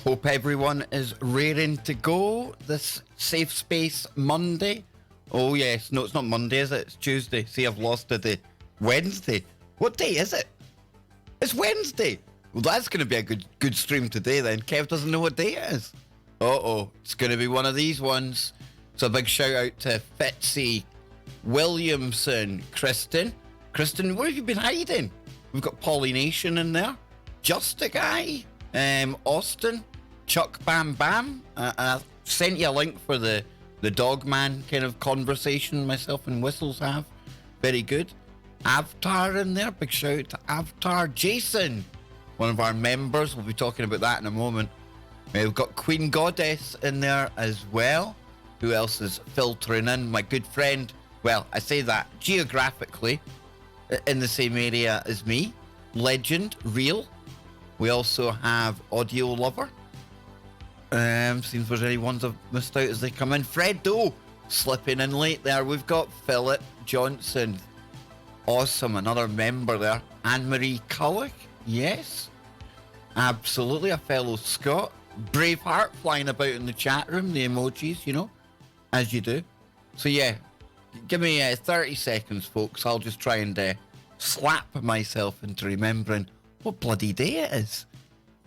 Hope everyone is raring to go this Safe Space Monday. Oh yes, no, it's not Monday, is it? It's Tuesday. See, I've lost a day. Wednesday. What day is it? It's Wednesday. Well, that's going to be a good stream today then. Kev doesn't know what day it is. Uh-oh, it's going to be one of these ones. So a big shout out to Fitzy Williamson. Kristen, where have you been hiding? We've got Pollination in there. Just a Guy. Austin. Chuck Bam Bam. I sent you a link for the dog man kind of conversation myself and Whistles have. Very good. Avatar in there. Big shout out to Avatar. Jason, one of our members. We'll be talking about that in a moment. We've got Queen Goddess in there as well. Who else is filtering in? My good friend. Well, I say that geographically in the same area as me. Legend, Real. We also have Audio Lover. Seems there's any ones I've missed out as they come in. Fredo, slipping in late there. We've got Philip Johnson. Awesome, another member there. Anne-Marie Culloch, yes. Absolutely, a fellow Scot. Braveheart flying about in the chat room, the emojis, you know, as you do. So yeah, give me 30 seconds, folks. I'll just try and slap myself into remembering what bloody day it is.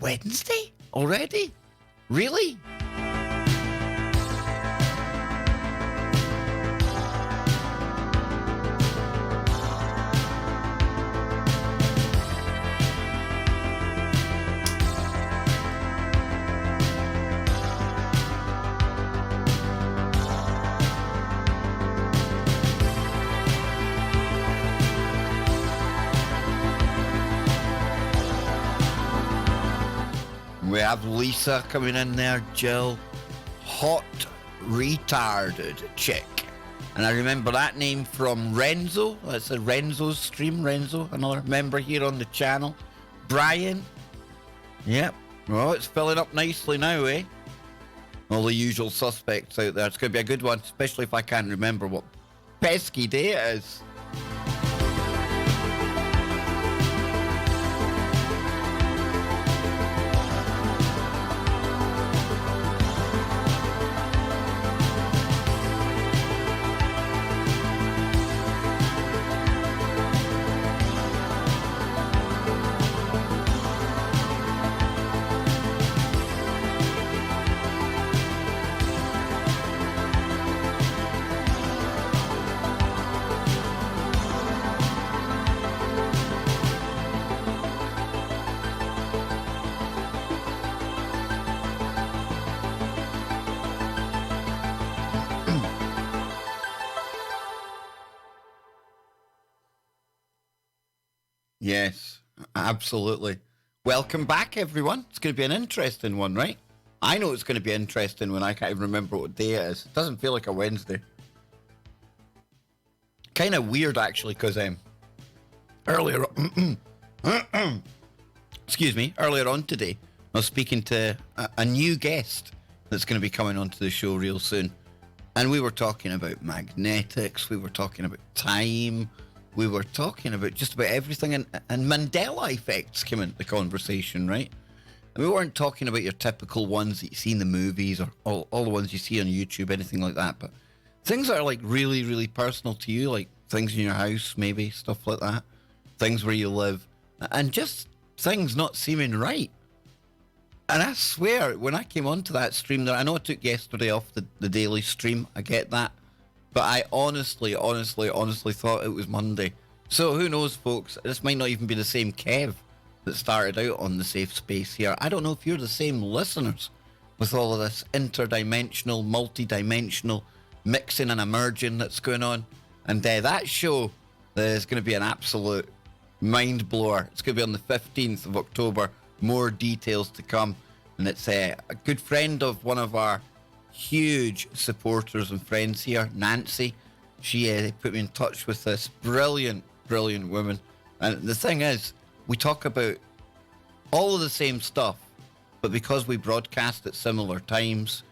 Wednesday? Already? Really? We have Lisa coming in there, Jill. Hot retarded chick. And I remember that name from Renzo. That's a Renzo's stream. Renzo, another member here on the channel. Brian. Yep. Well, it's filling up nicely now, eh? All the usual suspects out there. It's going to be a good one, especially if I can't remember what pesky day it is. Yes, absolutely. Welcome back, everyone. It's going to be an interesting one, right? I know it's going to be interesting when I can't even remember what day it is. It doesn't feel like a Wednesday. Kind of weird, actually, because earlier earlier on today, I was speaking to a new guest that's going to be coming onto the show real soon. And we were talking about magnetics. We were talking about time. We were talking about just about everything, and Mandela effects came into the conversation, right? And we weren't talking about your typical ones that you see in the movies or all the ones you see on YouTube, anything like that, but things that are like really, really personal to you, like things in your house, maybe, stuff like that, things where you live, and just things not seeming right. And I swear, when I came onto that stream there, I know I took yesterday off the daily stream, I get that. But I honestly thought it was Monday. So who knows, folks? This might not even be the same Kev that started out on the safe space here. I don't know if you're the same listeners with all of this interdimensional, multi-dimensional mixing and emerging that's going on. And that show is going to be an absolute mind blower. It's going to be on the 15th of October. More details to come. And it's a good friend of one of our huge supporters and friends here, Nancy. She put me in touch with this brilliant woman. And the thing is, we talk about all of the same stuff, but because we broadcast at similar times,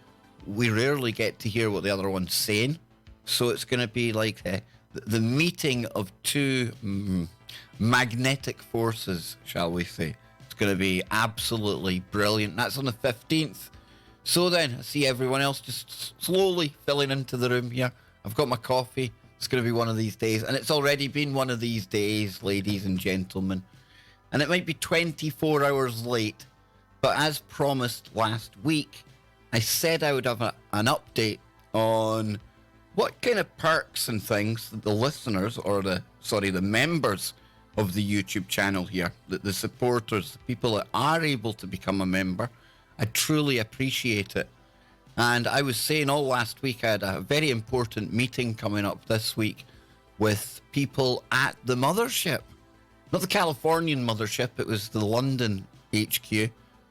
we rarely get to hear what the other one's saying. So it's going to be like the meeting of two magnetic forces, shall we say. going to be absolutely brilliant. That's on the 15th. So then, I see everyone else just slowly filling into the room here. I've got my coffee. It's going to be one of these days. And it's already been one of these days, ladies and gentlemen. And it might be 24 hours late. But as promised last week, I said I would have an update on what kind of perks and things that the listeners, or the members of the YouTube channel here, the supporters, the people that are able to become a member, I truly appreciate it. And I was saying all last week, I had a very important meeting coming up this week with people at the mothership. Not the Californian mothership, it was the London HQ.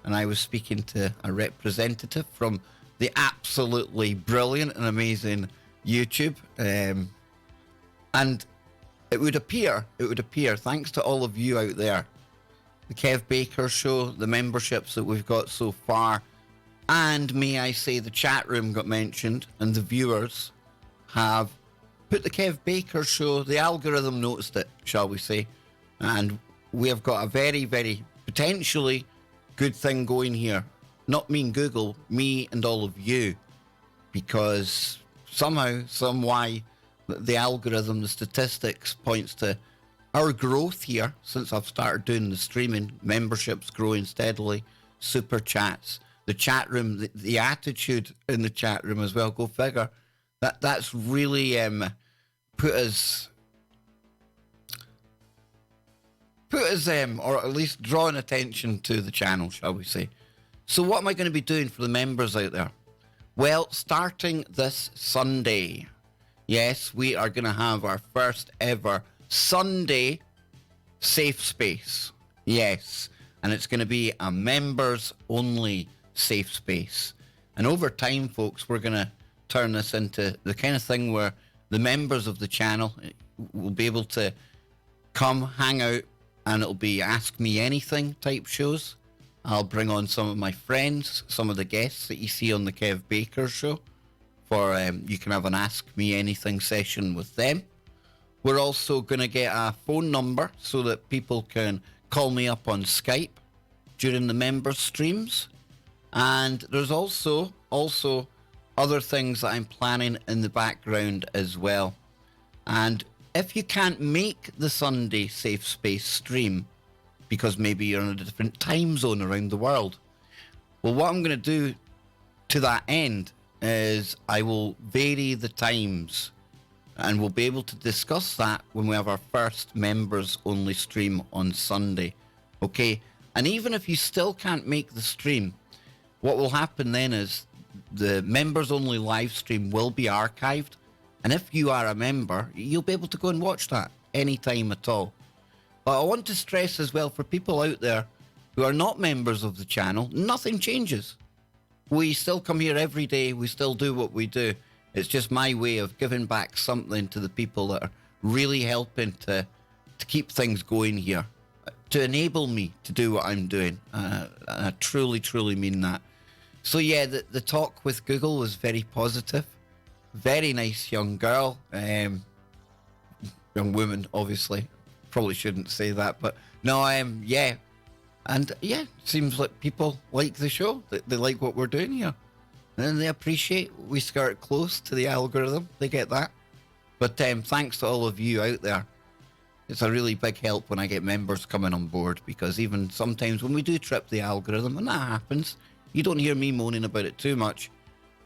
And I was speaking to a representative from the absolutely brilliant and amazing YouTube. And it would appear, thanks to all of you out there, the Kev Baker Show, the memberships that we've got so far, and may I say the chat room got mentioned, and the viewers have put the Kev Baker Show, the algorithm noticed it, shall we say, and we have got a very, very potentially good thing going here. Not me and Google, me and all of you, because somehow, some why, the algorithm, the statistics points to our growth here since I've started doing the streaming, memberships growing steadily, super chats, the chat room, the attitude in the chat room as well, go figure. That's really put us, or at least drawing attention to the channel, shall we say. So what am I going to be doing for the members out there? Well, starting this Sunday, yes, we are going to have our first ever Sunday safe space. Yes, and it's going to be a members only safe space. And over time, folks, we're going to turn this into the kind of thing where the members of the channel will be able to come, hang out, and it'll be Ask Me Anything type shows. I'll bring on some of my friends, some of the guests that you see on the Kev Baker Show, for you can have an Ask Me Anything session with them. We're also going to get a phone number so that people can call me up on Skype during the members streams. And there's also other things that I'm planning in the background as well. And if you can't make the Sunday Safe Space stream, because maybe you're in a different time zone around the world, well, what I'm going to do to that end is I will vary the times, and we'll be able to discuss that when we have our first members only stream on Sunday. Okay, and even if you still can't make the stream, what will happen then is the members only live stream will be archived, and if you are a member, you'll be able to go and watch that anytime at all. But I want to stress as well, for people out there who are not members of the channel, nothing changes. We still come here every day, we still do what we do. It's just my way of giving back something to the people that are really helping to keep things going here, to enable me to do what I'm doing. I truly, truly mean that. So yeah, the talk with Google was very positive. Very nice young girl, young woman, obviously. Probably shouldn't say that, but no, yeah. And yeah, seems like people like the show. They like what we're doing here. And they appreciate we skirt close to the algorithm. They get that. But thanks to all of you out there. It's a really big help when I get members coming on board, because even sometimes when we do trip the algorithm, and that happens, you don't hear me moaning about it too much.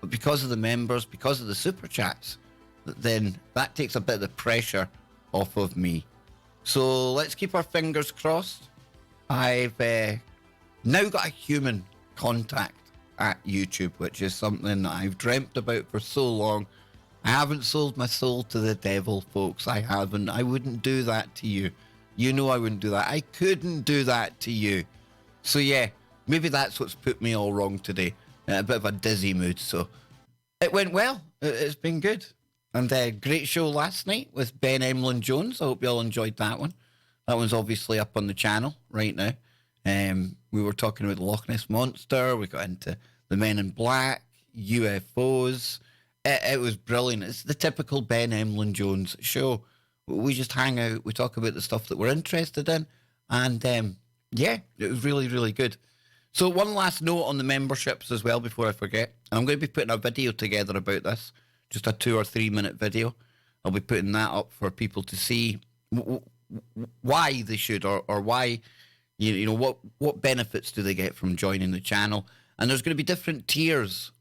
But because of the members, because of the super chats, then that takes a bit of the pressure off of me. So let's keep our fingers crossed. I've now got a human contact at YouTube, which is something that I've dreamt about for so long. I haven't sold my soul to the devil, folks. I haven't. I wouldn't do that to you. You know I wouldn't do that. I couldn't do that to you. So yeah, maybe that's what's put me all wrong today. A bit of a dizzy mood. So it went well. It's been good. And a great show last night with Ben Emlyn Jones. I hope you all enjoyed that one. That one's obviously up on the channel right now. We were talking about the Loch Ness Monster. We got into the Men in Black, UFOs. It was brilliant. It's the typical Ben Emlyn Jones show. We just hang out. We talk about the stuff that we're interested in. And Yeah, it was really, really good. So one last note on the memberships as well before I forget. I'm going to be putting a video together about this, just a 2 or 3 minute video. I'll be putting that up for people to see why they should, or why, you know, what benefits do they get from joining the channel. And there's going to be different tiers.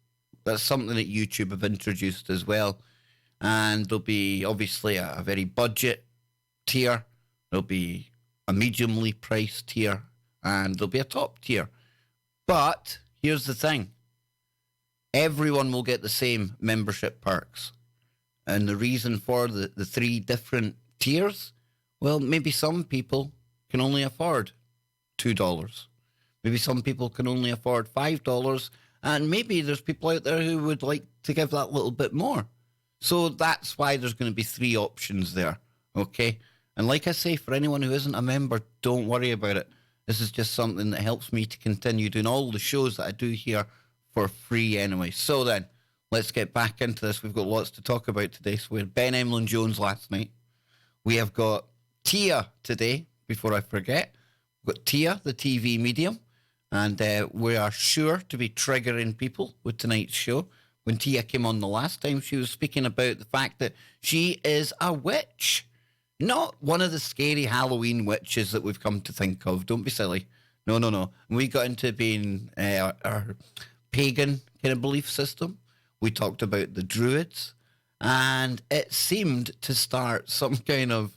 That's something that YouTube have introduced as well. And there'll be obviously a very budget tier. There'll be a mediumly priced tier, and there'll be a top tier. But here's the thing. Everyone will get the same membership perks. And the reason for the three different tiers, well, maybe some people can only afford $2. Maybe some people can only afford $5. And maybe there's people out there who would like to give that little bit more. So that's why there's going to be three options there. Okay? And like I say, for anyone who isn't a member, don't worry about it. This is just something that helps me to continue doing all the shows that I do here for free anyway. So then, let's get back into this. We've got lots to talk about today. So we had Ben Emlyn Jones last night. We have got Tia today, before I forget. We've got Tia, the TV medium. And we are sure to be triggering people with tonight's show. When Tia came on the last time, she was speaking about the fact that she is a witch. Not one of the scary Halloween witches that we've come to think of. Don't be silly. No. And we got into being our pagan kind of belief system. We talked about the Druids. And it seemed to start some kind of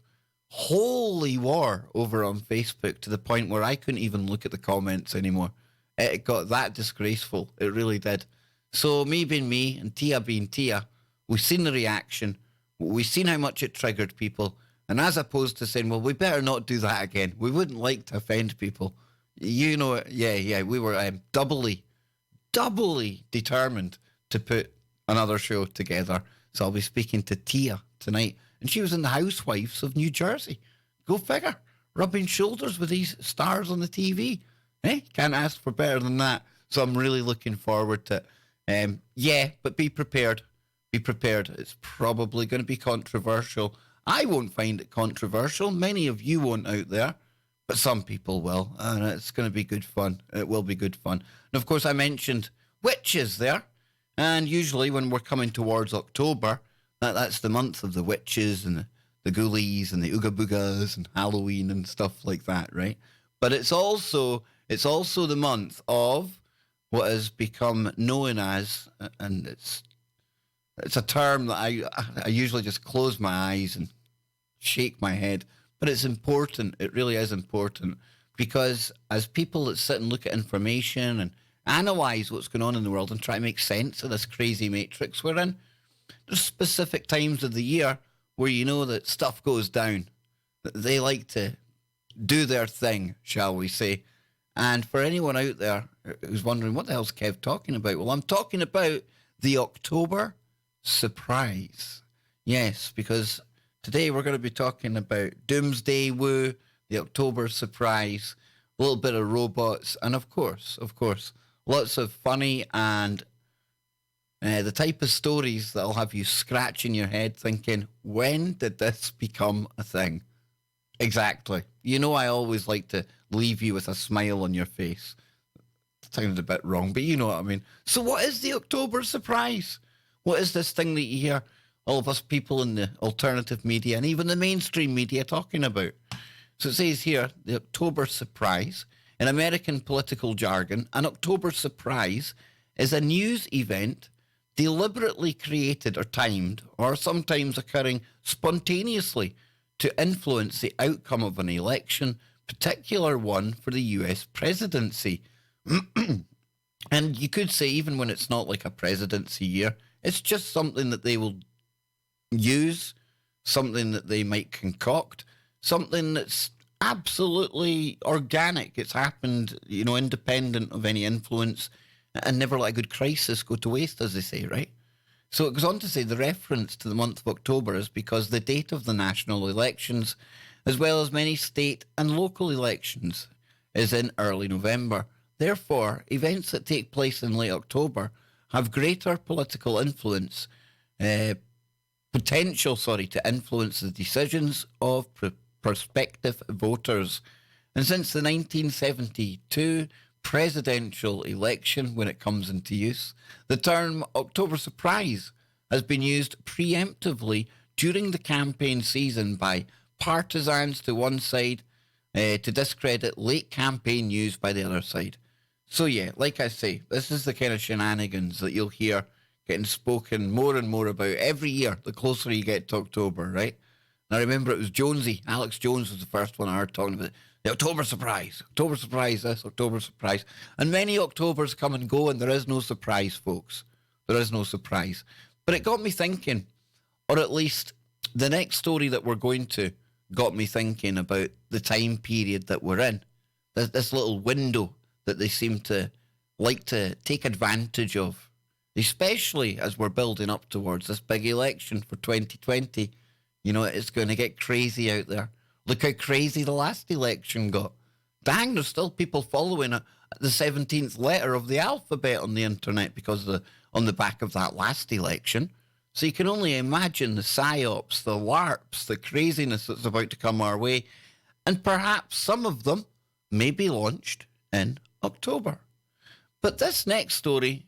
holy war over on Facebook, to the point where I couldn't even look at the comments anymore. It got that disgraceful. It really did. So me being me and Tia being Tia, we've seen the reaction. We've seen how much it triggered people. And as opposed to saying, well, we better not do that again. We wouldn't like to offend people. You know, yeah. We were doubly determined to put another show together. So I'll be speaking to Tia tonight. And she was in the Housewives of New Jersey. Go figure. Rubbing shoulders with these stars on the TV. Can't ask for better than that. So I'm really looking forward to it. But be prepared. Be prepared. It's probably going to be controversial. I won't find it controversial. Many of you won't out there. But some people will. And it's going to be good fun. It will be good fun. And of course, I mentioned witches there. And usually when we're coming towards October, that's the month of the witches and the ghoulies and the ooga boogas and Halloween and stuff like that, right? But it's also the month of what has become known as, and it's a term that I usually just close my eyes and shake my head, but it's important. It really is important, because as people that sit and look at information and analyze what's going on in the world and try to make sense of this crazy matrix we're in, there's specific times of the year where you know that stuff goes down. They like to do their thing, shall we say. And for anyone out there who's wondering, what the hell's Kev talking about? Well, I'm talking about the October surprise. Yes, because today we're going to be talking about Doomsday Woo, the October surprise, a little bit of robots, and of course, lots of funny and the type of stories that'll have you scratching your head thinking, when did this become a thing? Exactly. You know, I always like to leave you with a smile on your face. It sounded a bit wrong, but you know what I mean. So what is the October surprise? What is this thing that you hear all of us people in the alternative media and even the mainstream media talking about? So it says here, the October surprise. In American political jargon, an October surprise is a news event deliberately created or timed, or sometimes occurring spontaneously to influence the outcome of an election, particular one for the US presidency. And you could say, even when it's not like a presidency year, it's just something that they will use, something that they might concoct, something that's absolutely organic. It's happened, you know, independent of any influence, and never let a good crisis go to waste, as they say, right? So it goes on to say the reference to the month of October is because the date of the national elections, as well as many state and local elections, is in early November. Therefore, events that take place in late October have greater political influence, potential to influence the decisions of prospective voters. And since the 1972 presidential election, when it comes into use, the term October surprise has been used preemptively during the campaign season by partisans to one side to discredit late campaign news by the other side. So yeah, like I say, this is the kind of shenanigans that you'll hear getting spoken more and more about every year, the closer you get to October, right? And I remember it was Jonesy, Alex Jones was the first one I heard talking about the October surprise, this, October surprise. And many Octobers come and go and there is no surprise, folks. There is no surprise. But it got me thinking, or at least the next story that we're going to got me thinking about the time period that we're in. This little window that they seem to like to take advantage of, especially as we're building up towards this big election for 2020. You know, it's going to get crazy out there. Look how crazy the last election got. Dang, there's still people following the 17th letter of the alphabet on the internet because on the back of that last election. So you can only imagine the psyops, the LARPs, the craziness that's about to come our way. And perhaps some of them may be launched in October. But this next story,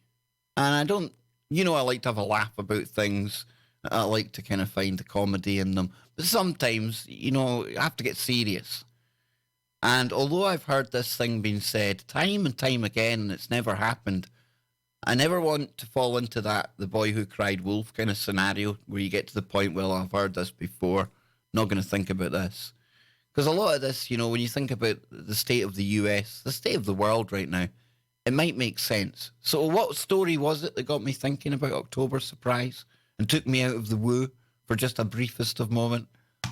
and I don't, I like to have a laugh about things. I like to kind of find the comedy in them. But sometimes, you have to get serious. And although I've heard this thing being said time and time again, and it's never happened, I never want to fall into that the boy who cried wolf kind of scenario where you get to the point, well, I've heard this before, not going to think about this. Because a lot of this, when you think about the state of the US, the state of the world right now, it might make sense. So what story was it that got me thinking about October surprise and took me out of the woo for just a briefest of moment?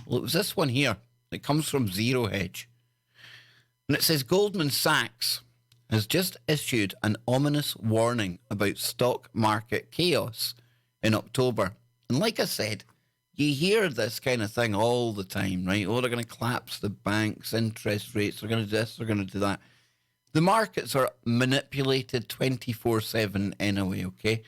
Well, it was this one here. It comes from Zero Hedge. And it says Goldman Sachs has just issued an ominous warning about stock market chaos in October. And like I said, you hear this kind of thing all the time, right? Oh, they're going to collapse the banks, interest rates, they're going to do this, they're going to do that. The markets are manipulated 24/7 anyway, okay?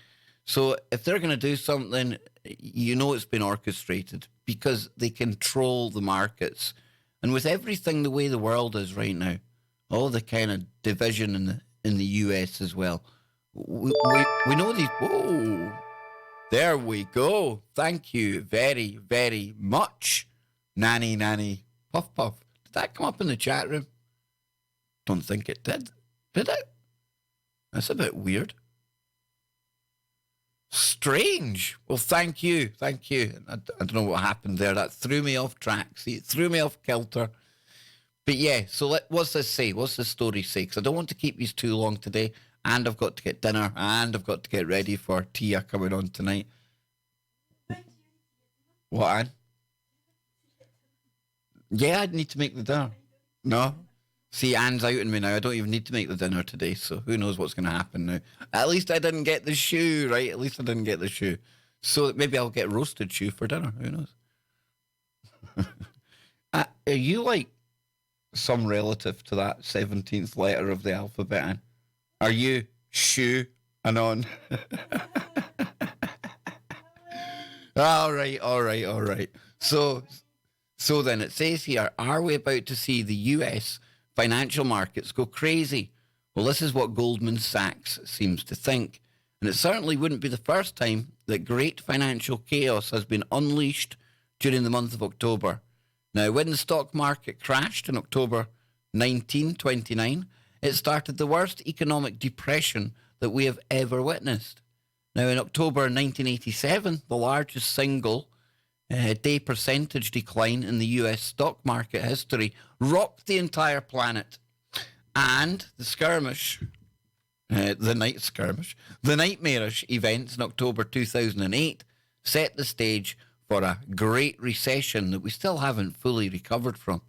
So if they're going to do something, it's been orchestrated because they control the markets. And with everything the way the world is right now, all the kind of division in the US as well, we know these. Whoa, there we go. Thank you very, very much, Nanny Puff Puff. Did that come up in the chat room? Don't think it did. Did it? That's a bit weird. Strange. Well, thank you. I don't know what happened there. That threw me off track. See, it threw me off kilter. But yeah, so what's this say? What's the story say? Because I don't want to keep these too long today. And I've got to get dinner. And I've got to get ready for Tia coming on tonight. What, Anne? Yeah, I'd need to make the dinner. No? See, Anne's out on me now. I don't even need to make the dinner today, so who knows what's going to happen now. At least I didn't get the shoe, right? At least I didn't get the shoe. So maybe I'll get roasted shoe for dinner. Who knows? Are you like some relative to that 17th letter of the alphabet, Anne? Are you shoe anon? All right. So then it says here, are we about to see the US financial markets go crazy? Well, this is what Goldman Sachs seems to think. And it certainly wouldn't be the first time that great financial chaos has been unleashed during the month of October. Now, when the stock market crashed in October 1929, it started the worst economic depression that we have ever witnessed. Now, in October 1987, the largest single day percentage decline in the US stock market history rocked the entire planet. And the nightmarish events in October 2008 set the stage for a great recession that we still haven't fully recovered from.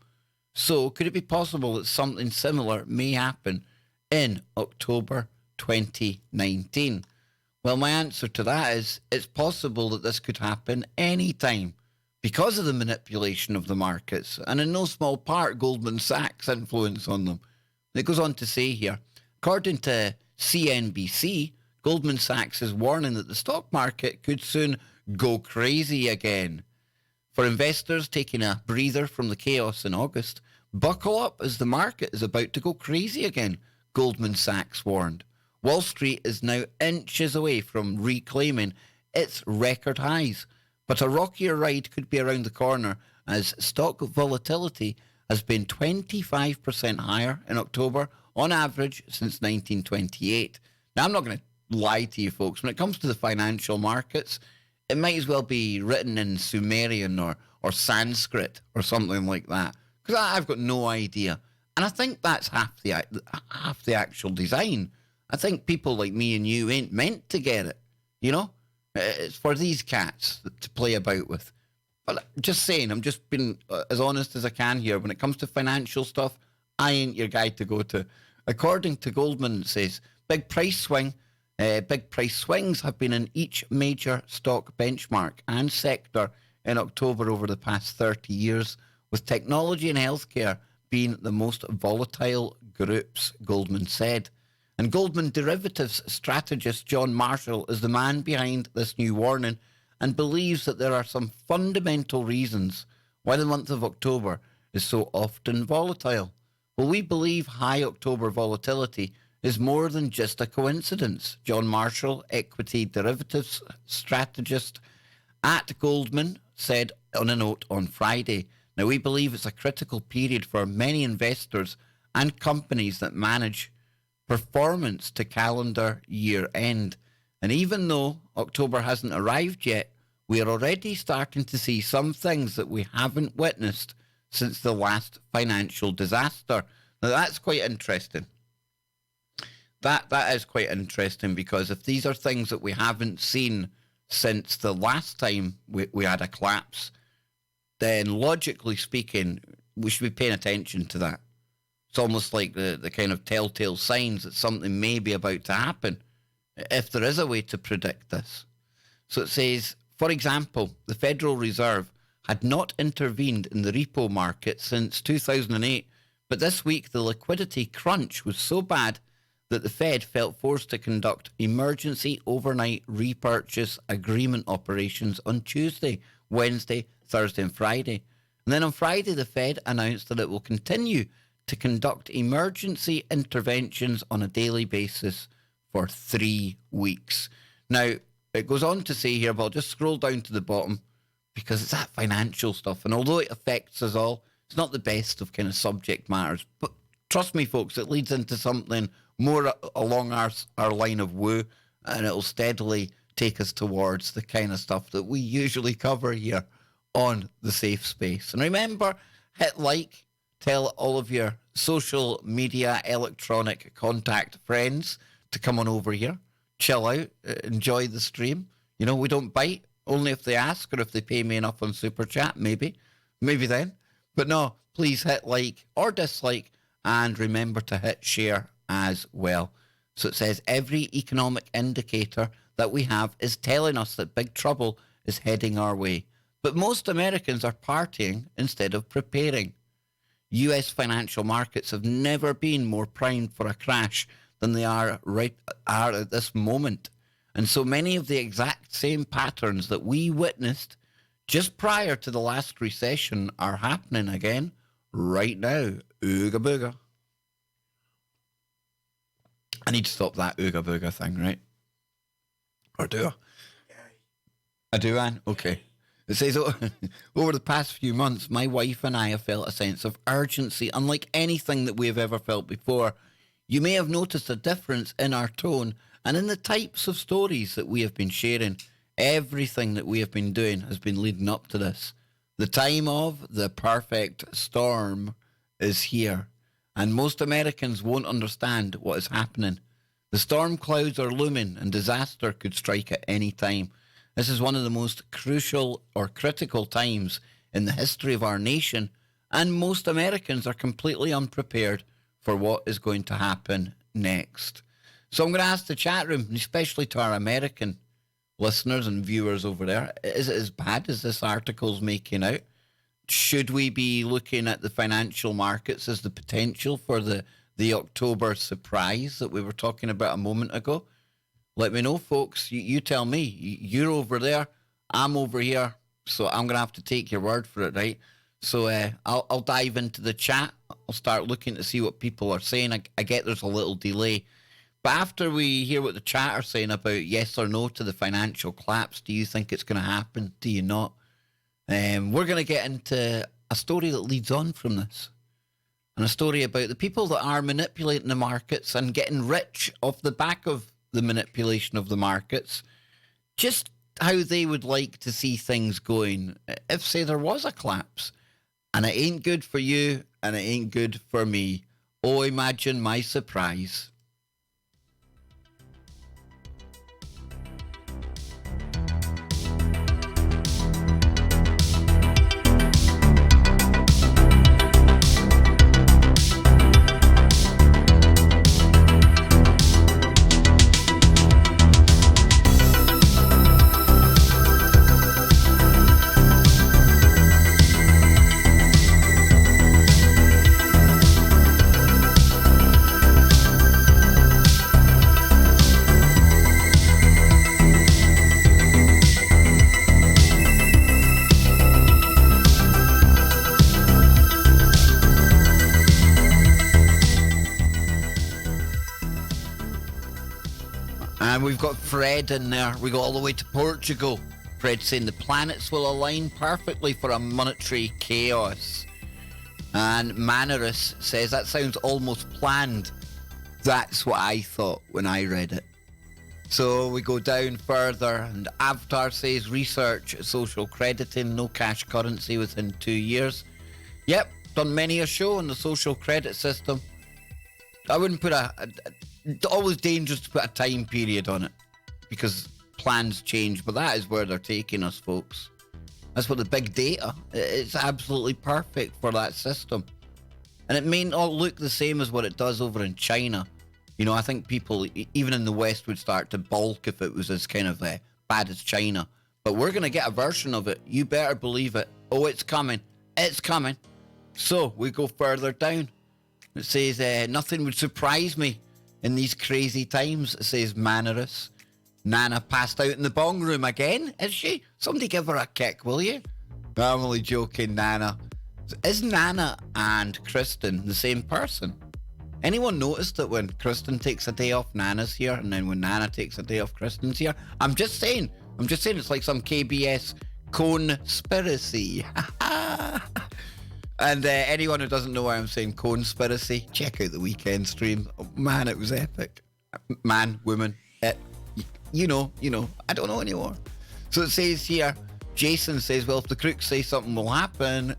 So could it be possible that something similar may happen in October 2019? Well, my answer to that is it's possible that this could happen any time because of the manipulation of the markets and in no small part Goldman Sachs' influence on them. It goes on to say here, according to CNBC, Goldman Sachs is warning that the stock market could soon go crazy again. For investors taking a breather from the chaos in August, Buckle up as the market is about to go crazy again, Goldman Sachs warned. Wall Street is now inches away from reclaiming its record highs, but a rockier ride could be around the corner as stock volatility has been 25% higher in October on average since 1928. Now, I'm not going to lie to you folks. When it comes to the financial markets, it might as well be written in Sumerian or Sanskrit or something like that, because I've got no idea. And I think that's half the actual design. I think people like me and you ain't meant to get it, you know? It's for these cats to play about with. But just saying, I'm just being as honest as I can here. When it comes to financial stuff, I ain't your guy to go to. According to Goldman, it says, big price swings have been in each major stock benchmark and sector in October over the past 30 years, with technology and healthcare being the most volatile groups, Goldman said. And Goldman derivatives strategist John Marshall is the man behind this new warning and believes that there are some fundamental reasons why the month of October is so often volatile. Well, we believe high October volatility is more than just a coincidence. John Marshall, equity derivatives strategist at Goldman, said on a note on Friday. Now, we believe it's a critical period for many investors and companies that manage performance to calendar year end. And even though October hasn't arrived yet, we are already starting to see some things that we haven't witnessed since the last financial disaster. Now, that's quite interesting. That is quite interesting, because if these are things that we haven't seen since the last time we had a collapse, then logically speaking, we should be paying attention to that. It's almost like the kind of telltale signs that something may be about to happen, if there is a way to predict this. So it says, for example, the Federal Reserve had not intervened in the repo market since 2008, but this week the liquidity crunch was so bad that the Fed felt forced to conduct emergency overnight repurchase agreement operations on Tuesday, Wednesday, Thursday and Friday. And then on Friday, the Fed announced that it will continue to conduct emergency interventions on a daily basis for 3 weeks. Now, it goes on to say here, but I'll just scroll down to the bottom because it's that financial stuff. And although it affects us all, it's not the best of kind of subject matters. But trust me, folks, it leads into something more along our line of woo, and it'll steadily take us towards the kind of stuff that we usually cover here on the Safe Space. And remember, hit like, tell all of your social media, electronic contact friends to come on over here, chill out, enjoy the stream. You know, we don't bite, only if they ask or if they pay me enough on Super Chat, maybe then. But no, please hit like or dislike, and remember to hit share as well. So it says every economic indicator that we have is telling us that big trouble is heading our way. But most Americans are partying instead of preparing. US financial markets have never been more primed for a crash than they are at this moment. And so many of the exact same patterns that we witnessed just prior to the last recession are happening again right now. Ooga booga. I need to stop that ooga booga thing, right? Or do I? I do, Anne? Okay. It says, over the past few months, my wife and I have felt a sense of urgency unlike anything that we have ever felt before. You may have noticed a difference in our tone and in the types of stories that we have been sharing. Everything that we have been doing has been leading up to this. The time of the perfect storm is here, and most Americans won't understand what is happening. The storm clouds are looming and disaster could strike at any time. This is one of the most crucial or critical times in the history of our nation, and most Americans are completely unprepared for what is going to happen next. So I'm going to ask the chat room, especially to our American listeners and viewers over there, is it as bad as this article's making out? Should we be looking at the financial markets as the potential for the October surprise that we were talking about a moment ago? Let me know, folks. You tell me. You're over there. I'm over here. So I'm going to have to take your word for it, right? So I'll dive into the chat. I'll start looking to see what people are saying. I get there's a little delay. But after we hear what the chat are saying about yes or no to the financial collapse, do you think it's going to happen? Do you not? We're going to get into a story that leads on from this. And a story about the people that are manipulating the markets and getting rich off the back of the manipulation of the markets. Just how they would like to see things going if, say, there was a collapse. And it ain't good for you, and it ain't good for me. Oh, imagine my surprise. And we've got Fred in there. We go all the way to Portugal. Fred saying the planets will align perfectly for a monetary chaos. And Manarus says that sounds almost planned. That's what I thought when I read it. So we go down further, and Avatar says research social crediting, no cash currency within 2 years. Yep, done many a show on the social credit system. I wouldn't put it's always dangerous to put a time period on it because plans change, but that is where they're taking us, folks. That's what the big data, it's absolutely perfect for that system. And it may not look the same as what it does over in China. You know, I think people, even in the West, would start to balk if it was as kind of bad as China. But we're going to get a version of it. You better believe it. Oh, it's coming. It's coming. So we go further down. It says, nothing would surprise me in these crazy times, says Manarus. Nana passed out in the bong room again, is she? Somebody give her a kick, will you? I'm only joking, Nana. Is Nana and Kristen the same person? Anyone noticed that when Kristen takes a day off, Nana's here, and then when Nana takes a day off, Kristen's here? I'm just saying it's like some KBS conspiracy. And anyone who doesn't know why I'm saying conspiracy, check out the weekend stream. Oh, man, it was epic. Man, woman, you know, I don't know anymore. So it says here, Jason says, well, if the crooks say something will happen,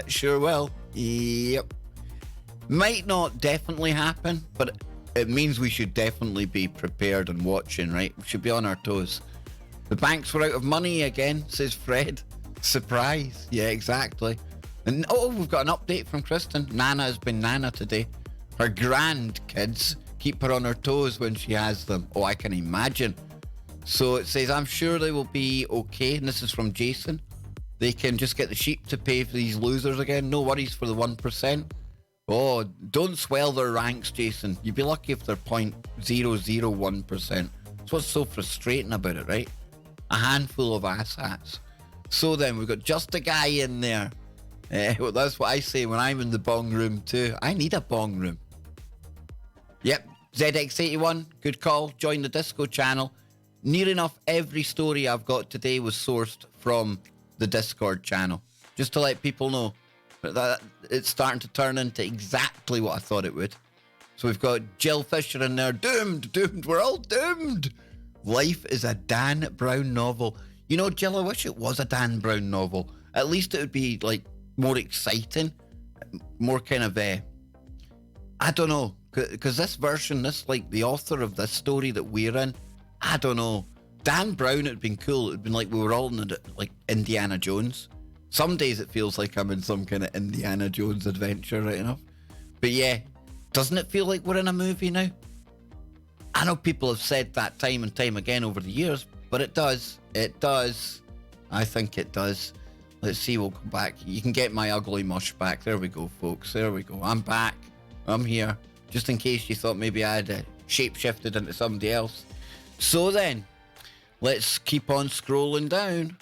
sure will. Yep. Might not definitely happen, but it means we should definitely be prepared and watching, right? We should be on our toes. The banks were out of money again, says Fred. Surprise. Yeah, exactly. And we've got an update from Kristen. Nana has been Nana today. Her grandkids keep her on her toes when she has them. Oh, I can imagine. So it says, I'm sure they will be okay. And this is from Jason. They can just get the sheep to pay for these losers again. No worries for the 1%. Oh, don't swell their ranks, Jason. You'd be lucky if they're 0.001%. That's what's so frustrating about it, right? A handful of asshats. So then we've got just a guy in there. Well, that's what I say when I'm in the bong room too. I need a bong room. Yep, ZX81, good call. Join the Disco channel. Near enough every story I've got today was sourced from the Discord channel. Just to let people know that it's starting to turn into exactly what I thought it would. So we've got Jill Fisher in there. Doomed. We're all doomed. Life is a Dan Brown novel. You know, Jill, I wish it was a Dan Brown novel. At least it would be like more exciting, more kind of I don't know, because this version, like the author of this story that we're in, I don't know. Dan Brown, it'd been cool. It'd been like we were all in like Indiana Jones. Some days it feels like I'm in some kind of Indiana Jones adventure, right enough. But yeah, doesn't it feel like we're in a movie now? I know people have said that time and time again over the years, but it does. It does. I think it does. Let's see, we'll go back. You can get my ugly mush back. There we go, folks. There we go. I'm back. I'm here. Just in case you thought maybe I had shape-shifted into somebody else. So then, let's keep on scrolling down.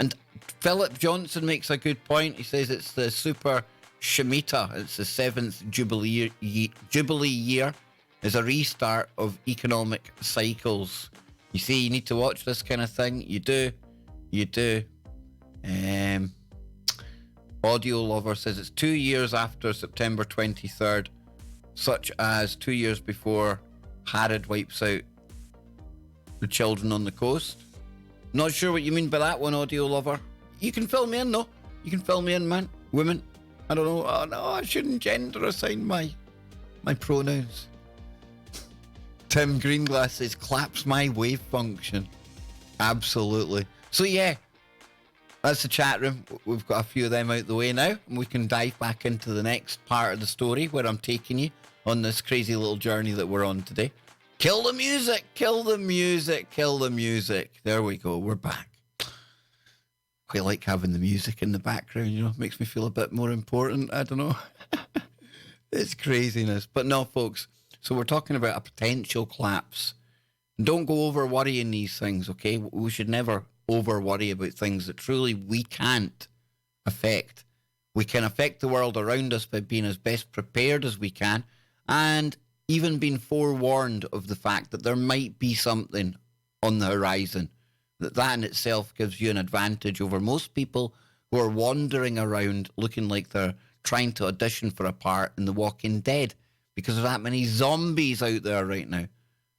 And Philip Johnson makes a good point. He says it's the Super Shemitah. It's the 7th Jubilee year. It's a restart of economic cycles. You see, you need to watch this kind of thing. You do. Audio Lover says it's 2 years after September 23rd, such as 2 years before Harrod wipes out the children on the coast. Not sure what you mean by that one, Audio Lover. You can fill me in, though. You can fill me in, man. Women. I don't know. Oh, no, I shouldn't gender assign my pronouns. Tim Greenglass says, claps my wave function. Absolutely. So, yeah, that's the chat room. We've got a few of them out the way now, and we can dive back into the next part of the story where I'm taking you on this crazy little journey that we're on today. Kill the music, kill the music, kill the music. There we go, we're back. Quite like having the music in the background, you know, makes me feel a bit more important. I don't know. It's craziness. But no, folks, so we're talking about a potential collapse. Don't go over worrying these things, okay? We should never over worry about things that truly we can't affect. We can affect the world around us by being as best prepared as we can, and even being forewarned of the fact that there might be something on the horizon. That in itself gives you an advantage over most people who are wandering around looking like they're trying to audition for a part in The Walking Dead, because there's that many zombies out there right now.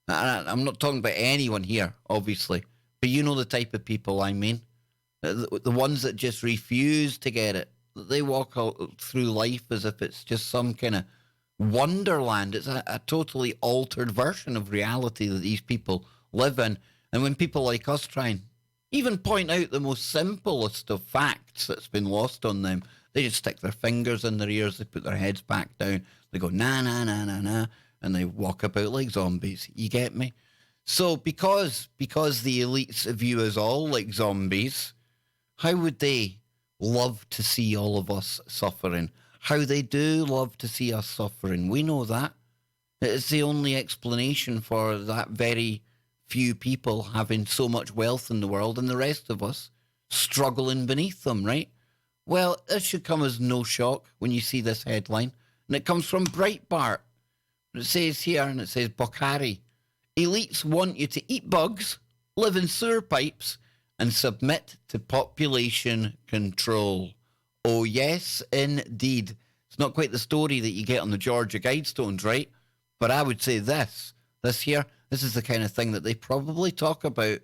I'm not talking about anyone here, obviously, but you know the type of people I mean. The ones that just refuse to get it. They walk out through life as if it's just some kind of wonderland. It's a totally altered version of reality that these people live in. And when people like us try and even point out the most simplest of facts that's been lost on them, they just stick their fingers in their ears, they put their heads back down, they go, nah, nah, nah, nah, nah, and they walk about like zombies. You get me? So because the elites view us all like zombies, how would they love to see all of us suffering? How they do love to see us suffering. We know that. It's the only explanation for that very few people having so much wealth in the world and the rest of us struggling beneath them, right? Well, this should come as no shock when you see this headline. And it comes from Breitbart. It says here, and it says, Bokhari, elites want you to eat bugs, live in sewer pipes, and submit to population control. Oh, yes, indeed. It's not quite the story that you get on the Georgia Guidestones, right? But I would say this here, this is the kind of thing that they probably talk about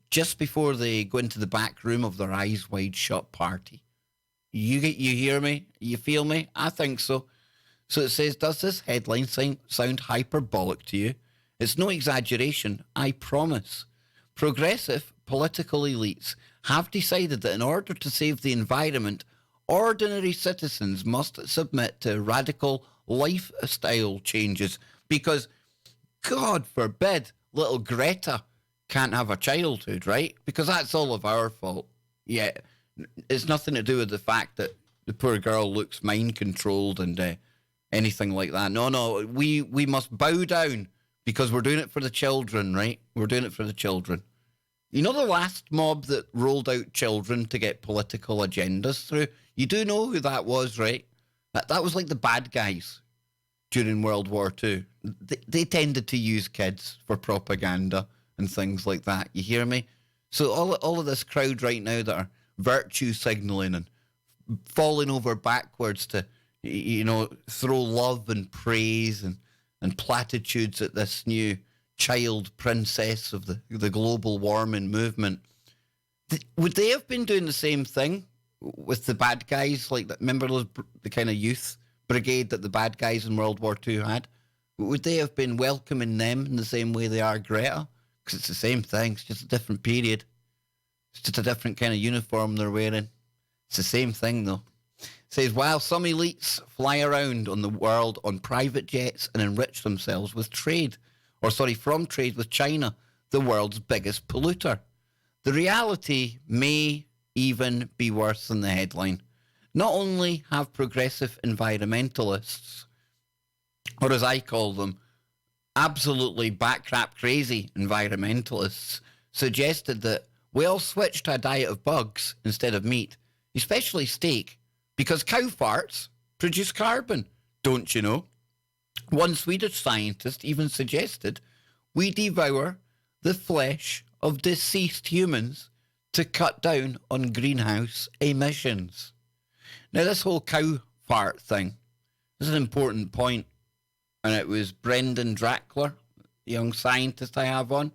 just before they go into the back room of their eyes wide shut party. You hear me? You feel me? I think so. So it says, does this headline sound hyperbolic to you? It's no exaggeration, I promise. Progressive political elites have decided that in order to save the environment, ordinary citizens must submit to radical lifestyle changes because, God forbid, little Greta can't have a childhood, right? Because that's all of our fault. Yeah, it's nothing to do with the fact that the poor girl looks mind-controlled and anything like that. No, we must bow down because we're doing it for the children, right? We're doing it for the children. You know the last mob that rolled out children to get political agendas through? You do know who that was, right? That was like the bad guys during World War II. They tended to use kids for propaganda and things like that. You hear me? So all of this crowd right now that are virtue signaling and falling over backwards to, you know, throw love and praise and platitudes at this new child princess of the global warming movement. Would they have been doing the same thing with the bad guys? Like, remember the kind of youth brigade that the bad guys in World War II had? Would they have been welcoming them in the same way they are Greta? Because it's the same thing. It's just a different period. It's just a different kind of uniform they're wearing. It's the same thing, though. It says, while some elites fly around on the world on private jets and enrich themselves with from trade with China, the world's biggest polluter. The reality may even be worse than the headline. Not only have progressive environmentalists, or as I call them, absolutely backcrap crazy environmentalists, suggested that we all switched to a diet of bugs instead of meat, especially steak, because cow farts produce carbon, don't you know? One Swedish scientist even suggested we devour the flesh of deceased humans to cut down on greenhouse emissions. Now, this whole cow fart thing is an important point, and it was Brendan Drackler, the young scientist I have on.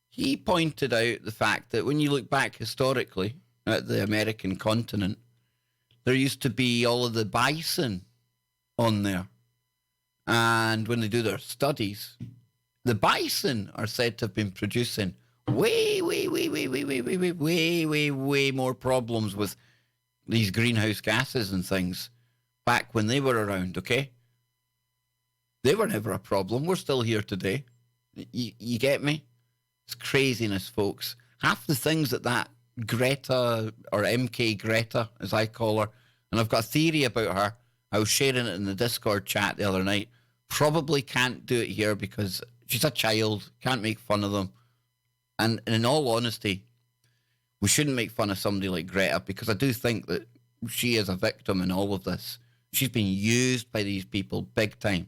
He pointed out the fact that when you look back historically at the American continent, there used to be all of the bison on there. And when they do their studies, the bison are said to have been producing way more problems with these greenhouse gases and things back when they were around, okay? They were never a problem. We're still here today. You get me? It's craziness, folks. Half the things that Greta, or MK Greta, as I call her, and I've got a theory about her. I was sharing it in the Discord chat the other night. Probably can't do it here because she's a child. Can't make fun of them. And in all honesty, we shouldn't make fun of somebody like Greta because I do think that she is a victim in all of this. She's been used by these people big time.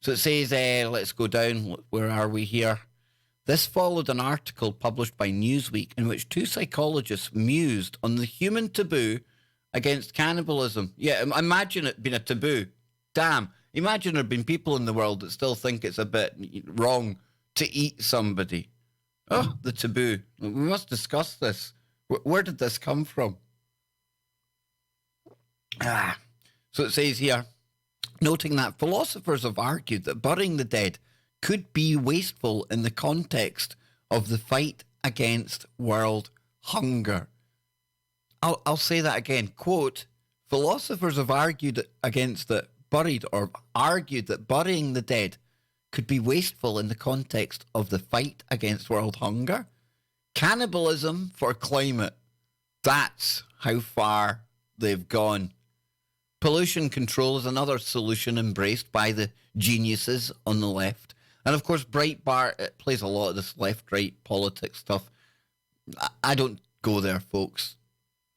So it says, let's go down. Where are we here? This followed an article published by Newsweek in which two psychologists mused on the human taboo against cannibalism. Yeah, imagine it being a taboo. Damn. Imagine there have been people in the world that still think it's a bit wrong to eat somebody. Oh, the taboo. We must discuss this. Where did this come from? So it says here, noting that philosophers have argued that burying the dead could be wasteful in the context of the fight against world hunger. I'll say that again. Quote, philosophers have argued against that argued that burying the dead could be wasteful in the context of the fight against world hunger. Cannibalism for climate. That's how far they've gone. Pollution control is another solution embraced by the geniuses on the left. And of course, Breitbart, it plays a lot of this left-right politics stuff. I don't go there, folks.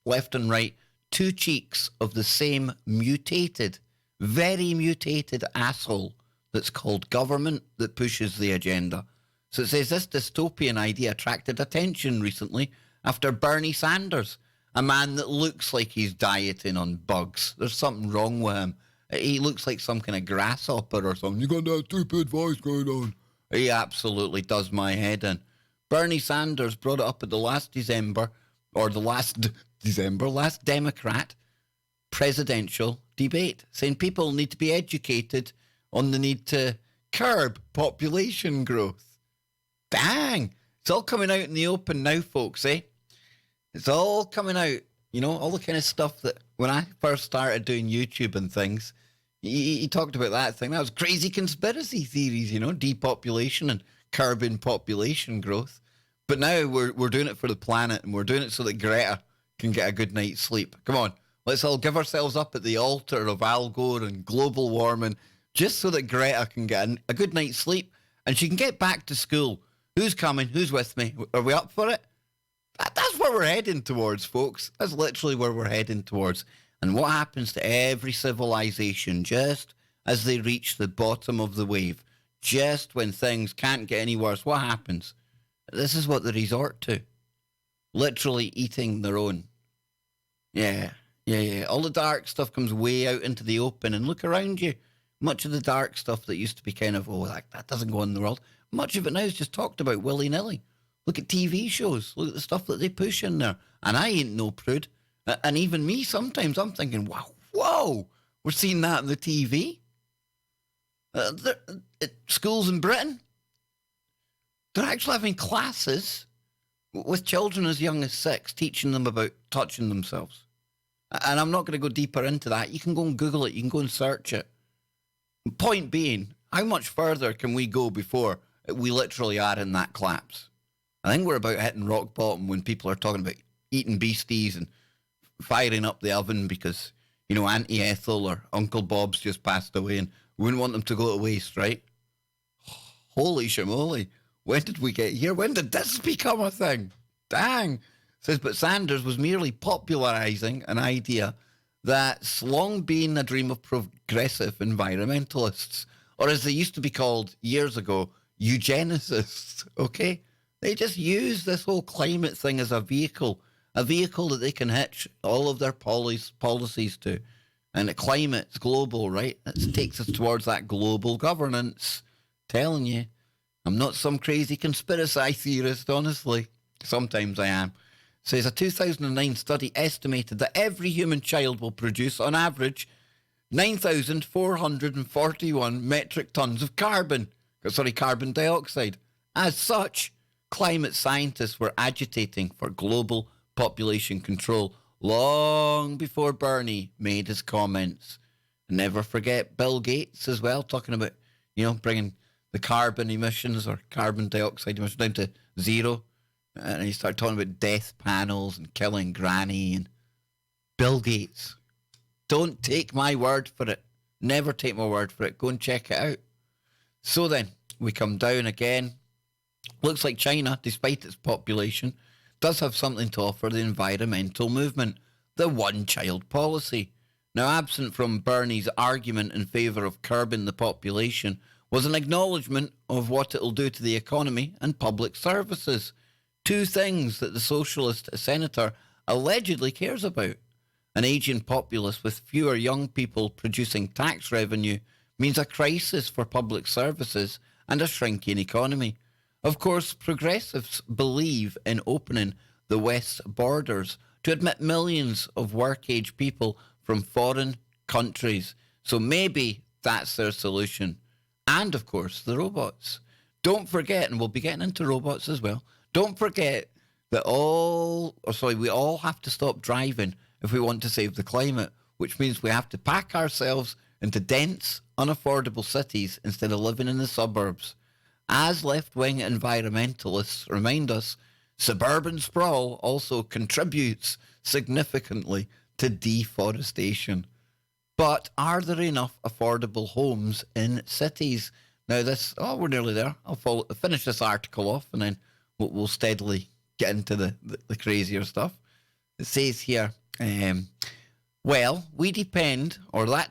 Left and right, two cheeks of the same mutated, very mutated asshole that's called government that pushes the agenda. So it says this dystopian idea attracted attention recently after Bernie Sanders, a man that looks like he's dieting on bugs. There's something wrong with him. He looks like some kind of grasshopper or something. You got that stupid voice going on. He absolutely does my head in. Bernie Sanders brought it up at the last Democrat presidential debate, saying people need to be educated on the need to curb population growth. Dang! It's all coming out in the open now, folks, eh? It's all coming out. You know, all the kind of stuff that when I first started doing YouTube and things, he talked about that thing. That was crazy conspiracy theories, you know, depopulation and curbing population growth. But now we're doing it for the planet, and we're doing it so that Greta can get a good night's sleep. Come on, let's all give ourselves up at the altar of Al Gore and global warming, just so that Greta can get a good night's sleep and she can get back to school. Who's coming? Who's with me? Are we up for it? That's where we're heading towards, folks. That's literally where we're heading towards. And what happens to every civilization just as they reach the bottom of the wave, just when things can't get any worse, what happens? This is what they resort to. Literally eating their own. Yeah. All the dark stuff comes way out into the open, and look around you. Much of the dark stuff that used to be kind of, that doesn't go on in the world, much of it now is just talked about willy-nilly. Look at TV shows. Look at the stuff that they push in there. And I ain't no prude. And even me, sometimes I'm thinking, whoa, we're seeing that on the TV. At schools in Britain, they're actually having classes with children as young as 6, teaching them about touching themselves. And I'm not going to go deeper into that. You can go and Google it. You can go and search it. Point being, how much further can we go before we literally are in that collapse? I think we're about hitting rock bottom when people are talking about eating beasties and firing up the oven because, you know, Auntie Ethel or Uncle Bob's just passed away and we wouldn't want them to go to waste, right? Holy shamoly. When did we get here? When did this become a thing? Dang. Says, but Sanders was merely popularising an idea that's long been a dream of progressive environmentalists, or as they used to be called years ago, eugenicists, okay? They just use this whole climate thing as a vehicle that they can hitch all of their policies to. And the climate's global, right? It takes us towards that global governance. Telling you, I'm not some crazy conspiracy theorist, honestly. Sometimes I am. Says a 2009 study estimated that every human child will produce, on average, 9,441 metric tons of carbon dioxide. As such, climate scientists were agitating for global population control long before Bernie made his comments. And never forget Bill Gates as well, talking about, bringing the carbon emissions or carbon dioxide emissions down to zero. And you start talking about death panels and killing granny and Bill Gates. Don't take my word for it. Never take my word for it. Go and check it out. So then, we come down again. Looks like China, despite its population, does have something to offer the environmental movement, the one-child policy. Now, absent from Bernie's argument in favour of curbing the population was an acknowledgement of what it'll do to the economy and public services. Two things that the socialist senator allegedly cares about. An ageing populace with fewer young people producing tax revenue means a crisis for public services and a shrinking economy. Of course, progressives believe in opening the West's borders to admit millions of work-age people from foreign countries. So maybe that's their solution. And, of course, the robots. Don't forget, and we'll be getting into robots as well, don't forget that we all have to stop driving if we want to save the climate, which means we have to pack ourselves into dense, unaffordable cities instead of living in the suburbs. As left-wing environmentalists remind us, suburban sprawl also contributes significantly to deforestation. But are there enough affordable homes in cities? Now we're nearly there. I'll finish this article off and then we'll steadily get into the crazier stuff. It says here, that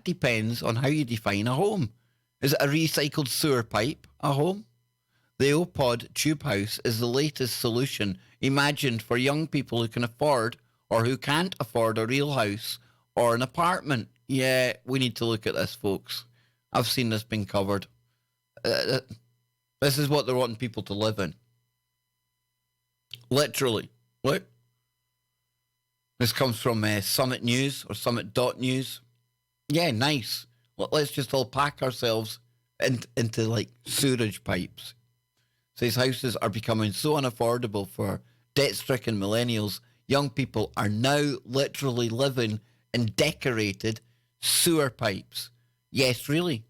depends on how you define a home. Is it a recycled sewer pipe, a home? The O-Pod tube house is the latest solution imagined for young people who can afford or who can't afford a real house or an apartment. Yeah, we need to look at this, folks. I've seen this being covered. This is what they're wanting people to live in. Literally. Look. This comes from Summit News or Summit.news. Yeah, nice. Let's just all pack ourselves into like sewerage pipes. Says houses are becoming so unaffordable for debt-stricken millennials, young people are now literally living in decorated sewer pipes. Yes, really.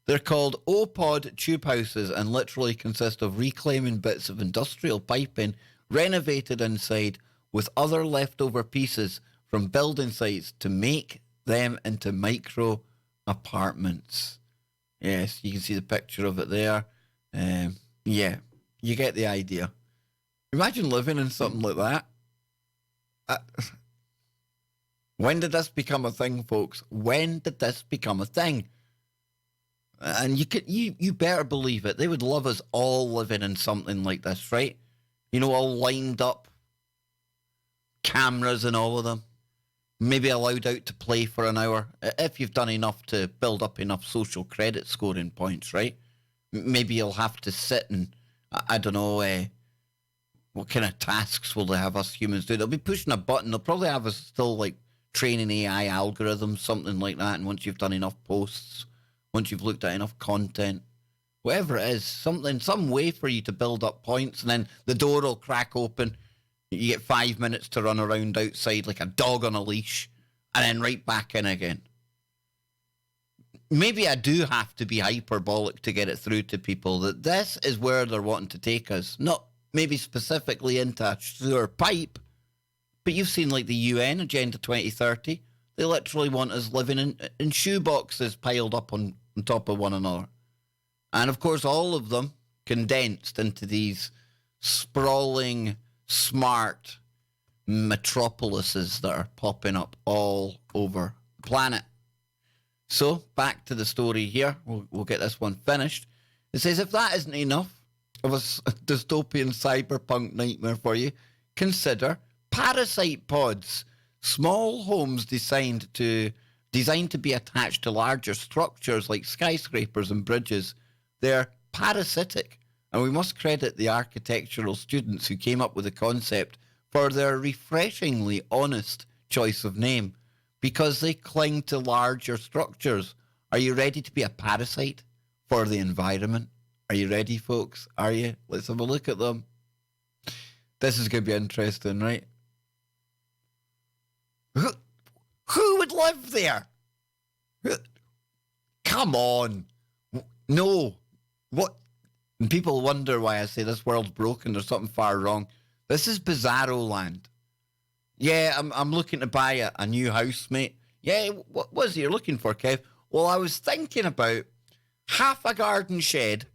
They're called O-Pod tube houses and literally consist of reclaiming bits of industrial piping renovated inside with other leftover pieces from building sites to make them into micro apartments. Yes, you can see the picture of it there. Yeah, you get the idea. Imagine living in something like that. When did this become a thing, folks? When did this become a thing? And you better believe it. They would love us all living in something like this, right? All lined up. Cameras and all of them. Maybe allowed out to play for an hour. If you've done enough to build up enough social credit scoring points, right? Maybe you'll have to sit and, I don't know, what kind of tasks will they have us humans do? They'll be pushing a button. They'll probably have us still like training AI algorithms, something like that. And once you've done enough posts, once you've looked at enough content, whatever it is, some way for you to build up points. And then the door will crack open. You get 5 minutes to run around outside like a dog on a leash and then right back in again. Maybe I do have to be hyperbolic to get it through to people that this is where they're wanting to take us. Not maybe specifically into a sewer pipe, but you've seen like the UN Agenda 2030. They literally want us living in shoe boxes piled up on top of one another. And of course, all of them condensed into these sprawling smart metropolises that are popping up all over the planet. So, back to the story here. We'll get this one finished. It says, if that isn't enough of a dystopian cyberpunk nightmare for you, consider parasite pods. Small homes designed to be attached to larger structures like skyscrapers and bridges. They're parasitic, and we must credit the architectural students who came up with the concept for their refreshingly honest choice of name, because they cling to larger structures. Are you ready to be a parasite for the environment? Are you ready, folks? Are you? Let's have a look at them. This is going to be interesting, right? Who would live there? Come on. No. What? And people wonder why I say this world's broken. There's something far wrong. This is bizarro land. Yeah, I'm looking to buy a new house, mate. Yeah, what was it you're looking for, Kev? Well, I was thinking about half a garden shed,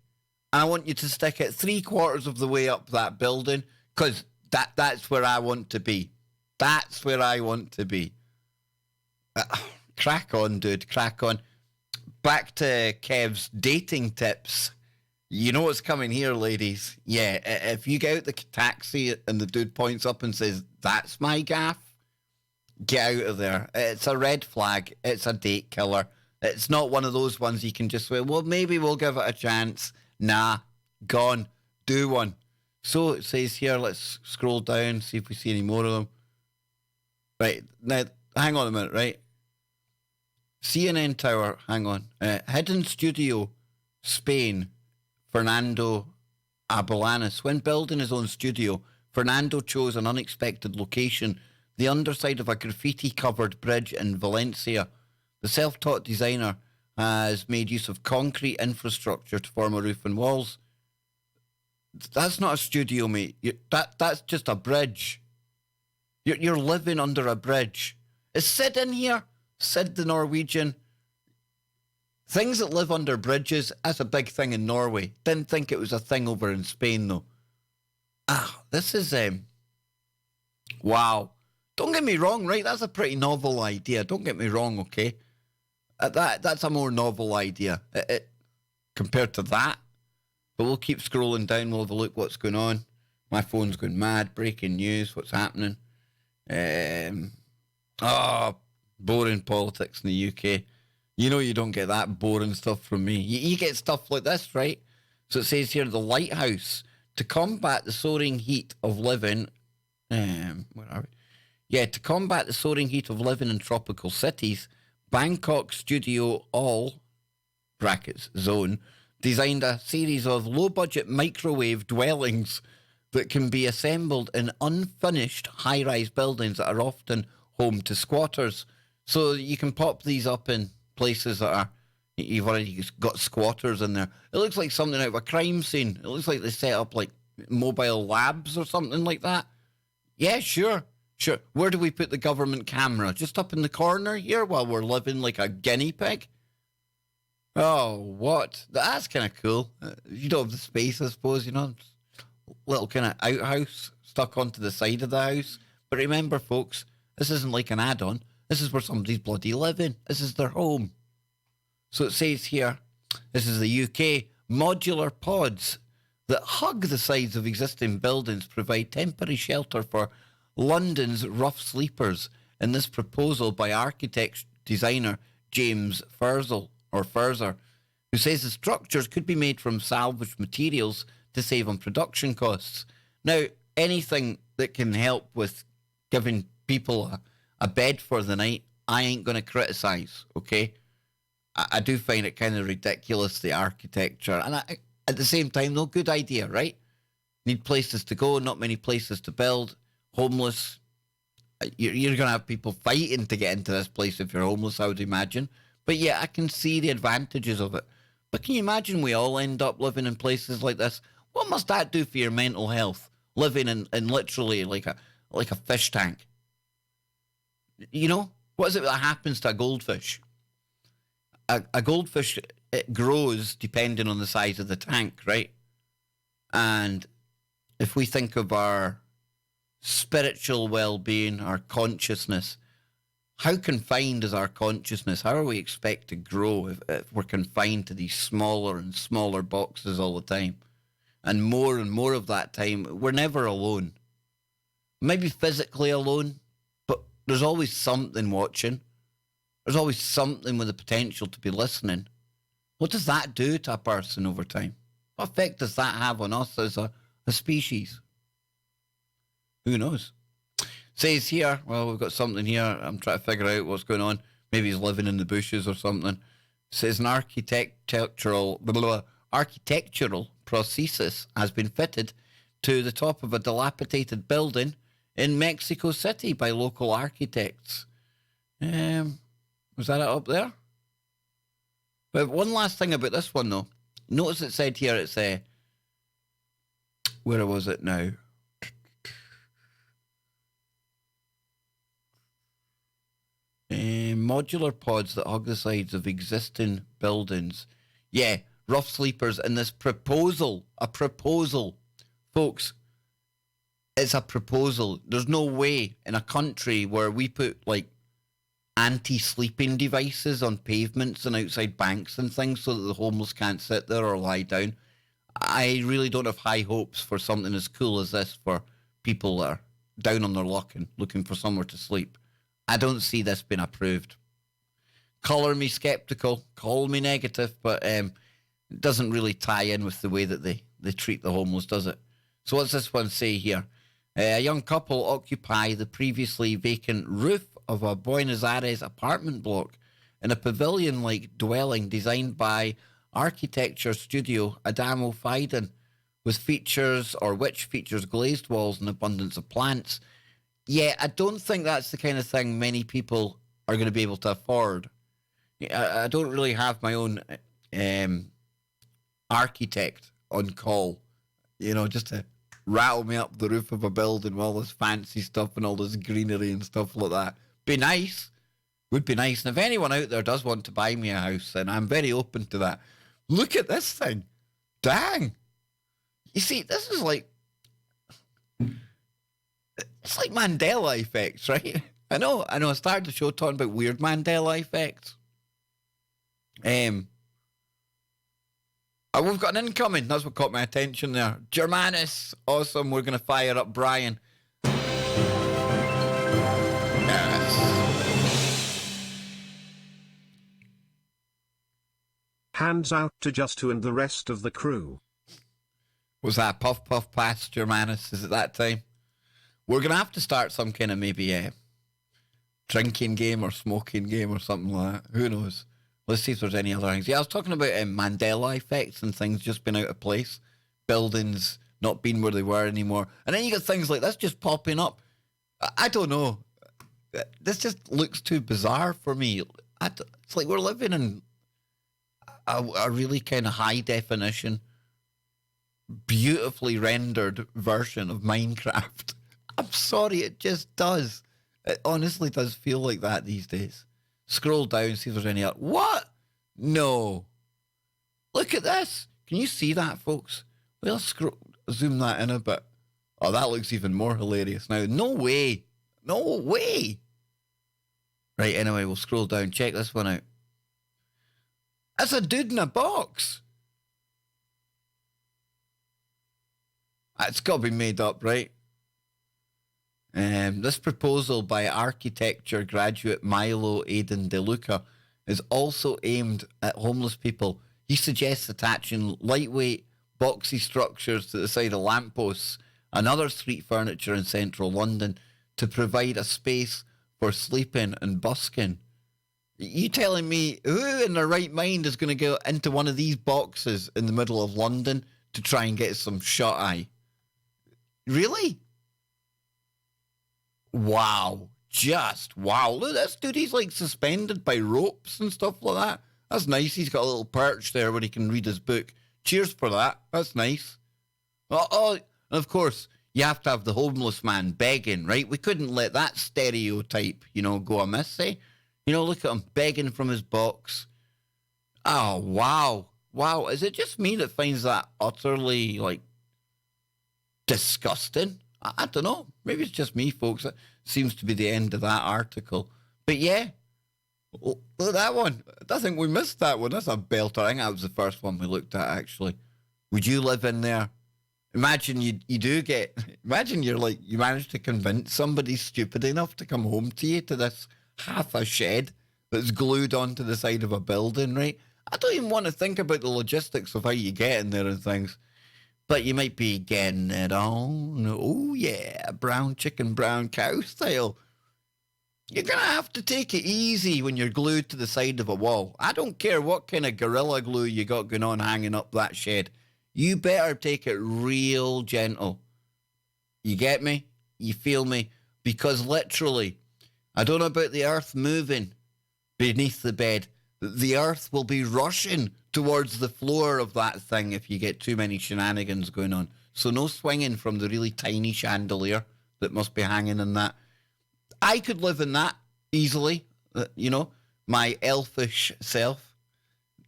and I want you to stick it 3/4 of the way up that building, because that's where I want to be. That's where I want to be. Crack on, dude. Crack on. Back to Kev's dating tips. You know what's coming here, ladies. Yeah, if you get out the taxi and the dude points up and says, that's my gaff, get out of there. It's a red flag. It's a date killer. It's not one of those ones you can just say, well, maybe we'll give it a chance. Nah, gone. Do one. So it says here, let's scroll down, see if we see any more of them. Right, now, hang on a minute, right? CNN Tower, hang on. Hidden Studio, Spain, Fernando Abelanis. When building his own studio, Fernando chose an unexpected location, the underside of a graffiti-covered bridge in Valencia. The self-taught designer has made use of concrete infrastructure to form a roof and walls. That's not a studio, mate. That's just a bridge. You're living under a bridge. Is Sid in here? Sid the Norwegian. Things that live under bridges, that's a big thing in Norway. Didn't think it was a thing over in Spain, though. This is... wow. Don't get me wrong, right? That's a pretty novel idea. Don't get me wrong, okay? That's a more novel idea compared to that. But we'll keep scrolling down. We'll have a look what's going on. My phone's going mad. Breaking news. What's happening? Boring politics in the UK. You know you don't get that boring stuff from me. You get stuff like this, right? So it says here, the lighthouse. To combat the soaring heat of living... where are we? Yeah, to combat the soaring heat of living in tropical cities, Bangkok Studio All, brackets, zone, designed a series of low-budget microwave dwellings that can be assembled in unfinished high-rise buildings that are often home to squatters. So you can pop these up in places that are, you've already got squatters in there. It looks like something out of a crime scene. It looks like they set up like mobile labs or something like that. Yeah, sure. Where do we put the government camera? Just up in the corner here while we're living like a guinea pig? Oh, what? That's kind of cool. You don't have the space, I suppose, you know. Little kind of outhouse stuck onto the side of the house. But remember, folks, this isn't like an add-on. This is where somebody's bloody living. This is their home. So it says here, this is the UK, modular pods that hug the sides of existing buildings provide temporary shelter for London's rough sleepers in this proposal by architect designer James Furzer, who says the structures could be made from salvaged materials to save on production costs. Now, anything that can help with giving people a bed for the night, I ain't going to criticise, okay? I do find it kind of ridiculous, the architecture. And at the same time, though, good idea, right? Need places to go, not many places to build. Homeless. You're going to have people fighting to get into this place if you're homeless, I would imagine. But yeah, I can see the advantages of it. But can you imagine we all end up living in places like this? What must that do for your mental health? Living in literally like a fish tank. You know? What is it that happens to a goldfish? A goldfish, it grows depending on the size of the tank, right? And if we think of our spiritual well-being, our consciousness. How confined is our consciousness? How are we expect to grow if we're confined to these smaller and smaller boxes all the time? And more of that time, we're never alone. Maybe physically alone, but there's always something watching. There's always something with the potential to be listening. What does that do to a person over time? What effect does that have on us as a species? Who knows? Says here, well, we've got something here. I'm trying to figure out what's going on. Maybe he's living in the bushes or something. Says an architectural prosthesis has been fitted to the top of a dilapidated building in Mexico City by local architects. Was that it up there? But one last thing about this one, though. Notice it said here, it's where was it now? Modular pods that hug the sides of existing buildings. Yeah, rough sleepers in this proposal. A proposal. Folks, it's a proposal. There's no way in a country where we put, like, anti-sleeping devices on pavements and outside banks and things so that the homeless can't sit there or lie down. I really don't have high hopes for something as cool as this for people that are down on their luck and looking for somewhere to sleep. I don't see this being approved. Colour me sceptical, call me negative, but it doesn't really tie in with the way that they treat the homeless, does it? So what's this one say here? A young couple occupy the previously vacant roof of a Buenos Aires apartment block in a pavilion-like dwelling designed by architecture studio Adamo Fiden, which features glazed walls and abundance of plants. Yeah, I don't think that's the kind of thing many people are going to be able to afford. I don't really have my own architect on call, just to rattle me up the roof of a building with all this fancy stuff and all this greenery and stuff like that. Be nice. Would be nice. And if anyone out there does want to buy me a house, then I'm very open to that. Look at this thing. Dang. You see, this is like... It's like Mandela effects, right? I know. I started the show talking about weird Mandela effects. We've got an incoming. That's what caught my attention there. Germanus. Awesome. We're going to fire up Brian. Hands out to Just and the rest of the crew. Was that puff puff pass, Germanus? Is it that time? We're going to have to start some kind of maybe drinking game or smoking game or something like that. Who knows? Let's see if there's any other things. Yeah, I was talking about Mandela effects and things just being out of place. Buildings not being where they were anymore. And then you get things like this just popping up. I don't know. This just looks too bizarre for me. It's like we're living in a really kind of high definition, beautifully rendered version of Minecraft. I'm sorry, it just does. It honestly does feel like that these days. Scroll down, see if there's any other. What? No. Look at this. Can you see that, folks? Well, zoom that in a bit. Oh, that looks even more hilarious now. No way. No way. Right, anyway, we'll scroll down. Check this one out. That's a dude in a box. It's got to be made up, right? This proposal by architecture graduate Milo Aiden De Luca is also aimed at homeless people. He suggests attaching lightweight, boxy structures to the side of lampposts and other street furniture in central London to provide a space for sleeping and busking. You telling me who in their right mind is going to go into one of these boxes in the middle of London to try and get some shut-eye? Really? Wow. Just wow. Look, this dude, he's like suspended by ropes and stuff like that. That's nice. He's got a little perch there where he can read his book. Cheers for that. That's nice. Oh, and of course, you have to have the homeless man begging, right? We couldn't let that stereotype, go amiss, eh? Look at him begging from his box. Oh, wow. Wow. Is it just me that finds that utterly, disgusting? I don't know. Maybe it's just me, folks. That seems to be the end of that article. But yeah, look at that one. I think we missed that one. That's a belter. I think that was the first one we looked at, actually. Would you live in there? Imagine you do get, imagine you're like, you manage to convince somebody stupid enough to come home to you to this half a shed that's glued onto the side of a building, right? I don't even want to think about the logistics of how you get in there and things. But you might be getting it on. Oh, yeah, brown chicken, brown cow style. You're going to have to take it easy when you're glued to the side of a wall. I don't care what kind of Gorilla Glue you got going on hanging up that shed. You better take it real gentle. You get me? You feel me? Because literally, I don't know about the earth moving beneath the bed. The earth will be rushing towards the floor of that thing if you get too many shenanigans going on. So no swinging from the really tiny chandelier that must be hanging in that. I could live in that easily, you know, my elfish self.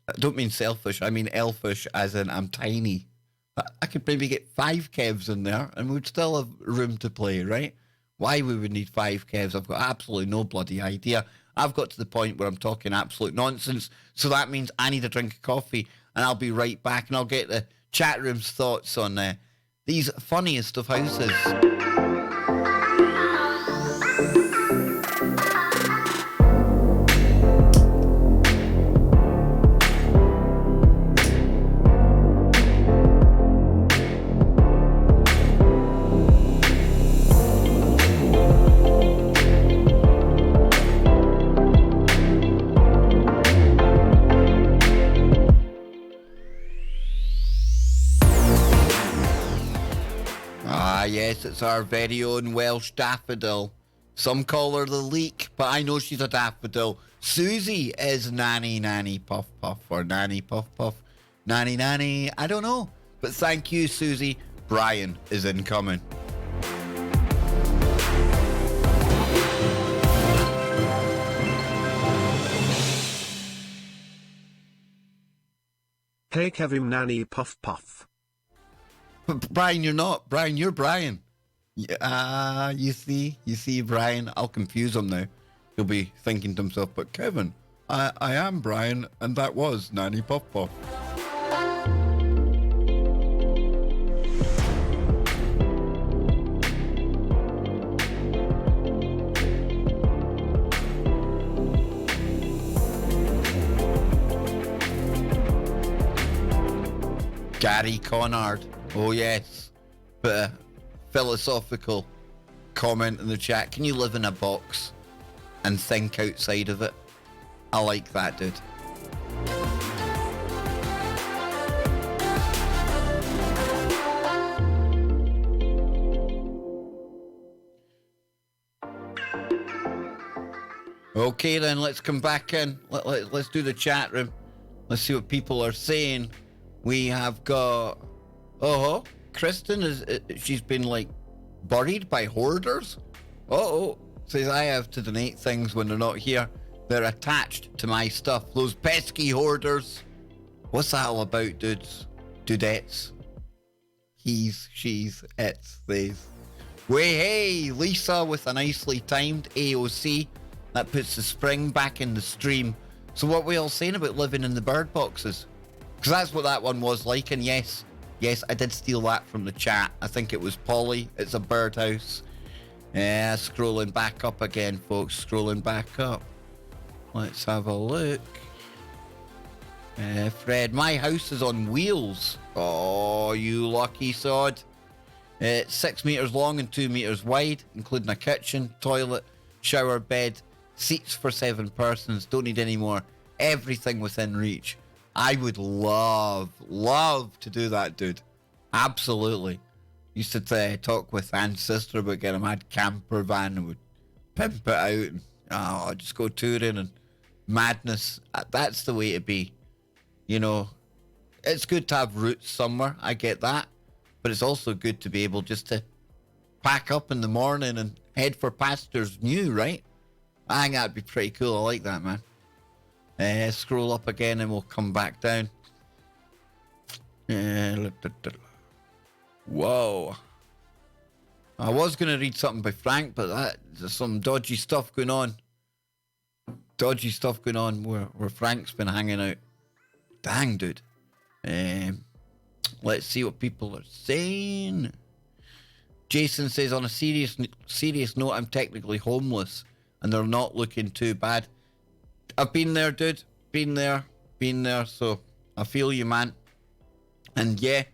I don't mean selfish, I mean elfish as in I'm tiny. I could maybe get 5 Kevs in there and we'd still have room to play, right? Why we would need 5 Kevs, I've got absolutely no bloody idea. I've got to the point where I'm talking absolute nonsense, so that means I need a drink of coffee, and I'll be right back, and I'll get the chat room's thoughts on these funniest of houses. Yes, it's our very own Welsh daffodil. Some call her the leek, but I know she's a daffodil. Susie is Nanny Nanny Puff Puff, or Nanny Puff Puff. Nanny Nanny, I don't know. But thank you, Susie. Brian is incoming. Hey Kevin Nanny Puff Puff. But Brian, you're not. Brian, you're Brian. You see, Brian, I'll confuse him now. He'll be thinking to himself, but Kevin, I am Brian, and that was Nanny Puff Puff. Gary Conard. Oh, yes. But philosophical comment in the chat. Can you live in a box and think outside of it? I like that, dude. Okay, then, let's come back in. Let's do the chat room. Let's see what people are saying. We have got... Kristen she's been like buried by hoarders. Says I have to donate things when they're not here. They're attached to my stuff. Those pesky hoarders. What's that all about, dudes? Dudettes. He's, she's, it's, they's. Way hey, Lisa with a nicely timed AOC. That puts the spring back in the stream. So what we all saying about living in the bird boxes? Because that's what that one was like, and yes, I did steal that from the chat. I think it was Polly. It's a birdhouse. Yeah, scrolling back up again, folks. Scrolling back up. Let's have a look. Fred, my house is on wheels. Oh, you lucky sod. It's 6 meters long and 2 meters wide, including a kitchen, toilet, shower, bed, seats for 7 persons. Don't need any more. Everything within reach. I would love to do that, dude. Absolutely. Used to talk with Anne's sister about getting a mad camper van and would pimp it out and just go touring and madness. That's the way to be. You know, it's good to have roots somewhere. I get that. But it's also good to be able just to pack up in the morning and head for pastures new, right? I think that'd be pretty cool. I like that, man. Scroll up again and we'll come back down. Whoa. I was going to read something by Frank, but there's some dodgy stuff going on. Dodgy stuff going on where Frank's been hanging out. Dang, dude. Let's see what people are saying. Jason says, on a serious note, I'm technically homeless and they're not looking too bad. I've been there, dude. Been there. So I feel you, man. And yeah,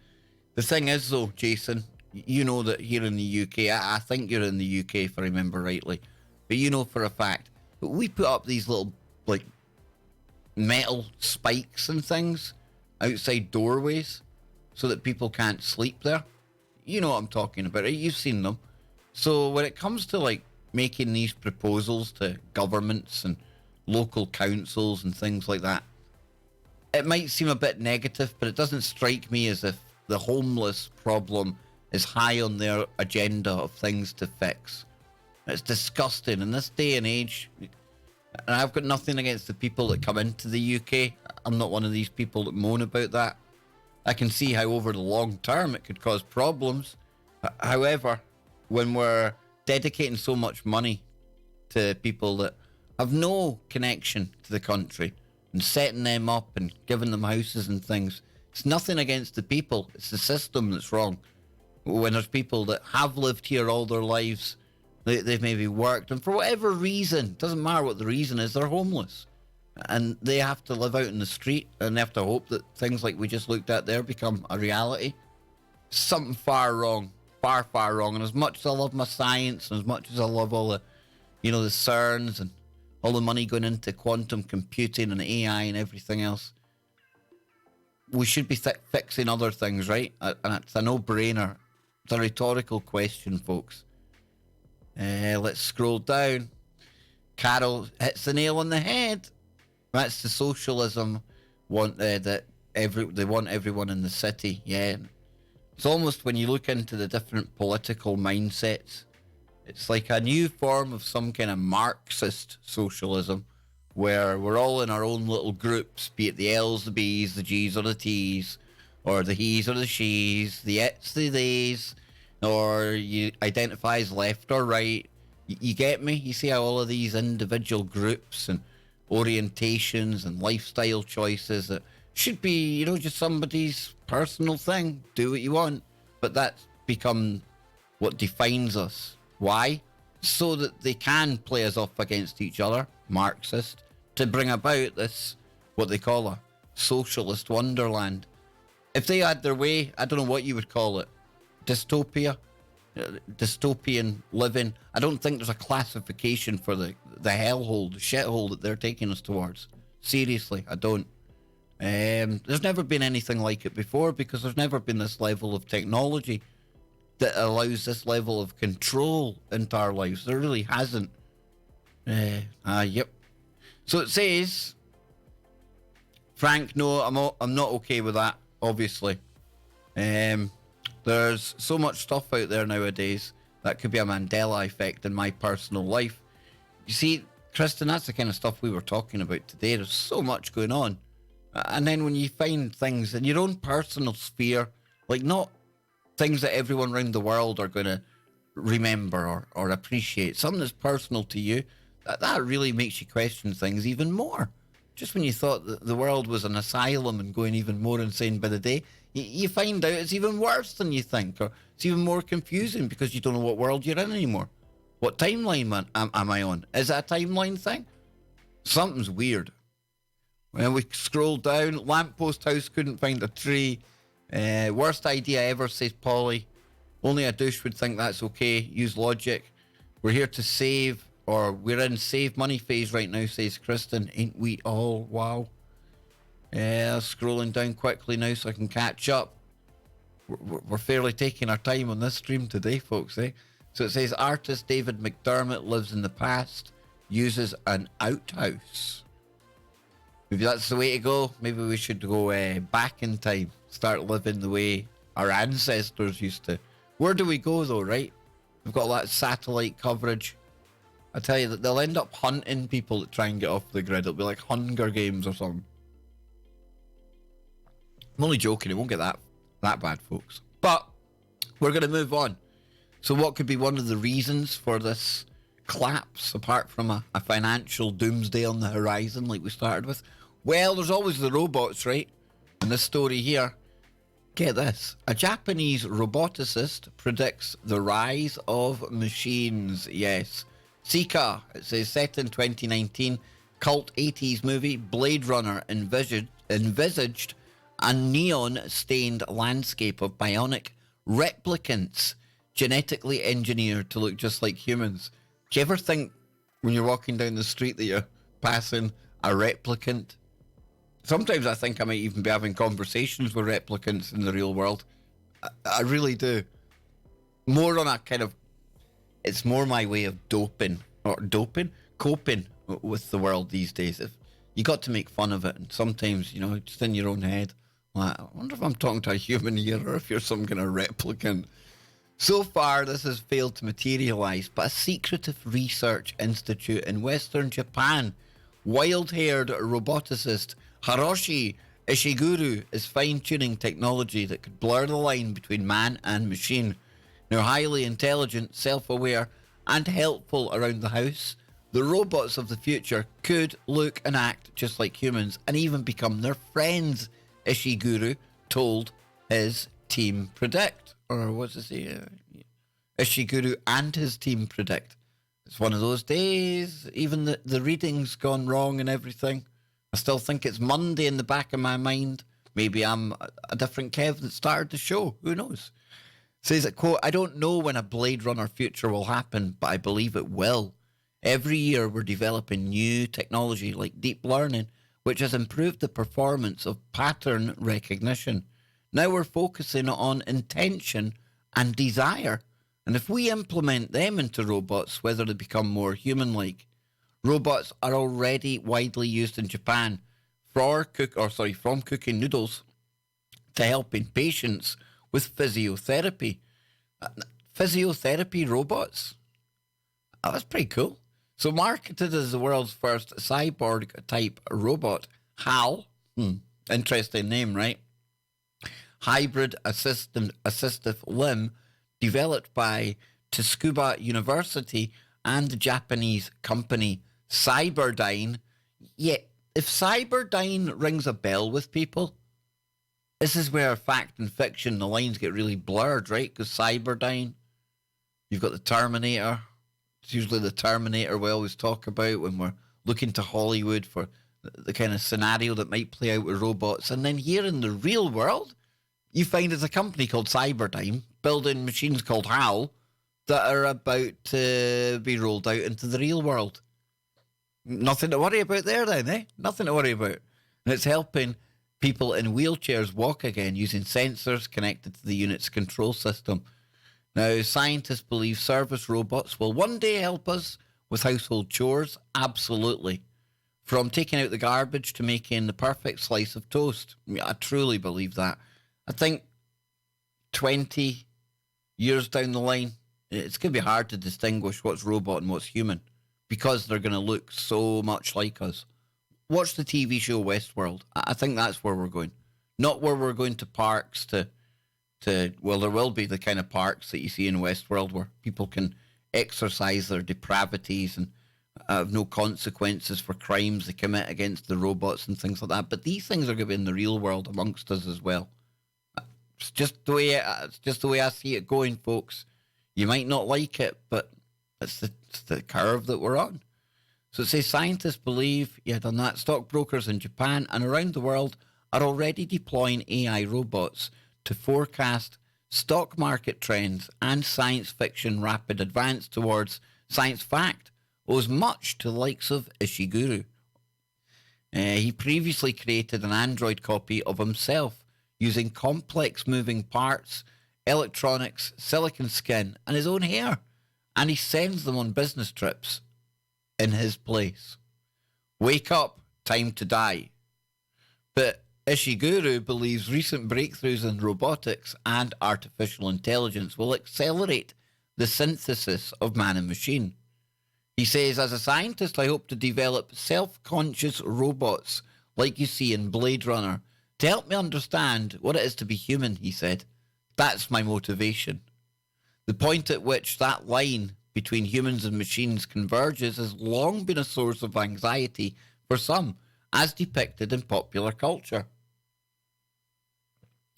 the thing is though, Jason, you know that here in the UK, I think you're in the UK if I remember rightly, but you know for a fact, we put up these little, like, metal spikes and things outside doorways so that people can't sleep there. You know what I'm talking about, right? You've seen them. So when it comes to, like, making these proposals to governments and local councils and things like that, it might seem a bit negative, but it doesn't strike me as if the homeless problem is high on their agenda of things to fix. It's disgusting in this day and age. And I've got nothing against the people that come into the UK. I'm not one of these people that moan about that. I can see how over the long term it could cause problems. However, when we're dedicating so much money to people that have no connection to the country and setting them up and giving them houses and things, it's nothing against the people. It's the system that's wrong. When there's people that have lived here all their lives, they've maybe worked, and for whatever reason, doesn't matter what the reason is, they're homeless. And they have to live out in the street, and they have to hope that things like we just looked at there become a reality. Something far wrong. Far, far wrong. And as much as I love my science, and as much as I love all the, you know, the CERNs and all the money going into quantum computing and AI and everything else, we should be fixing other things, right? And it's a no-brainer. It's a rhetorical question, folks. Let's scroll down. Carol hits the nail on the head. That's the socialism that they want everyone in the city. Yeah, it's almost when you look into the different political mindsets, it's like a new form of some kind of Marxist socialism, where we're all in our own little groups, be it the L's, the B's, the G's, or the T's, or the he's or the she's, the it's, the they's, or you identify as left or right. You get me? You see how all of these individual groups and orientations and lifestyle choices that should be, you know, just somebody's personal thing. Do what you want. But that's become what defines us. Why? So that they can play us off against each other, Marxist, to bring about this, what they call a socialist wonderland. If they had their way, I don't know what you would call it. Dystopia? Dystopian living. I don't think there's a classification for the hellhole, the shithole that they're taking us towards. Seriously, I don't. There's never been anything like it before, because there's never been this level of technology that allows this level of control into our lives. There really hasn't. Yep. So it says, Frank, no, I'm not okay with that, obviously. There's so much stuff out there nowadays that could be a Mandela effect in my personal life. You see, Kristen, that's the kind of stuff we were talking about today. There's so much going on. And then when you find things in your own personal sphere, like not things that everyone around the world are going to remember or appreciate, something that's personal to you, that really makes you question things even more. Just when you thought that the world was an asylum and going even more insane by the day, you find out it's even worse than you think, or it's even more confusing because you don't know what world you're in anymore. What timeline am I on? Is it a timeline thing? Something's weird. When we scroll down, lamppost house couldn't find a tree. Worst idea ever, says Polly. Only a douche would think that's okay. Use logic. We're here to save, or we're in save money phase right now, says Kristen. Ain't we all? Wow. Scrolling down quickly now so I can catch up. We're fairly taking our time on this stream today, folks, eh? So it says, artist David McDermott lives in the past, uses an outhouse. Maybe that's the way to go. Maybe we should go back in time, start living the way our ancestors used to. Where do we go though, right? We've got all that satellite coverage. I tell you that they'll end up hunting people that try and get off the grid. It'll be like Hunger Games or something. I'm only joking. It won't get that bad, folks. But we're going to move on. So what could be one of the reasons for this collapse, apart from a financial doomsday on the horizon like we started with? Well, there's always the robots, right? And this story here, get this. A Japanese roboticist predicts the rise of machines. Yes. Sika, it says, set in 2019, cult 80s movie Blade Runner envisaged a neon-stained landscape of bionic replicants genetically engineered to look just like humans. Do you ever think when you're walking down the street that you're passing a replicant? Sometimes I think I might even be having conversations with replicants in the real world. I really do. More on a kind of, it's more my way of coping with the world these days. If you got to make fun of it, and sometimes, you know, just in your own head, like, I wonder if I'm talking to a human here or if you're some kind of replicant. So far, this has failed to materialise, but a secretive research institute in Western Japan, wild-haired roboticist Hiroshi Ishiguro is fine-tuning technology that could blur the line between man and machine. Now, highly intelligent, self-aware, and helpful around the house, the robots of the future could look and act just like humans and even become their friends, Ishiguro told his team Predict. Or what's it say? Ishiguro and his team Predict. It's one of those days, even the reading's gone wrong and everything. I still think it's Monday in the back of my mind. Maybe I'm a different Kev that started the show. Who knows? Says it, quote, I don't know when a Blade Runner future will happen, but I believe it will. Every year we're developing new technology like deep learning, which has improved the performance of pattern recognition. Now we're focusing on intention and desire. And if we implement them into robots, whether they become more human-like, robots are already widely used in Japan from cooking noodles to helping patients with physiotherapy. Physiotherapy robots? Oh, that's pretty cool. So marketed as the world's first cyborg-type robot, HAL, interesting name, right? Hybrid assistive limb developed by Tsukuba University and the Japanese company Cyberdyne. Yeah, if Cyberdyne rings a bell with people, this is where fact and fiction, the lines get really blurred, right? Because Cyberdyne, you've got the Terminator. It's usually the Terminator we always talk about when we're looking to Hollywood for the kind of scenario that might play out with robots. And then here in the real world, you find there's a company called Cyberdyne building machines called HAL that are about to be rolled out into the real world. Nothing to worry about there then, eh? Nothing to worry about. And it's helping people in wheelchairs walk again using sensors connected to the unit's control system. Now, scientists believe service robots will one day help us with household chores. Absolutely. From taking out the garbage to making the perfect slice of toast. I truly believe that. I think 20 years down the line, it's going to be hard to distinguish what's robot and what's human because they're going to look so much like us. Watch the TV show Westworld. I think that's where we're going. Not where we're going to parks well, there will be the kind of parks that you see in Westworld where people can exercise their depravities and have no consequences for crimes they commit against the robots and things like that. But these things are going to be in the real world amongst us as well. It's just the way I see it going, folks. You might not like it, but it's the curve that we're on. So it says scientists believe, on that, stockbrokers in Japan and around the world are already deploying AI robots to forecast stock market trends, and science fiction rapid advance towards science fact owes much to the likes of Ishiguro. He previously created an android copy of himself using complex moving parts, electronics, silicon skin, and his own hair. And he sends them on business trips in his place. Wake up, time to die. But Ishiguro believes recent breakthroughs in robotics and artificial intelligence will accelerate the synthesis of man and machine. He says, as a scientist, I hope to develop self-conscious robots like you see in Blade Runner to help me understand what it is to be human, he said. That's my motivation. The point at which that line between humans and machines converges has long been a source of anxiety for some, as depicted in popular culture.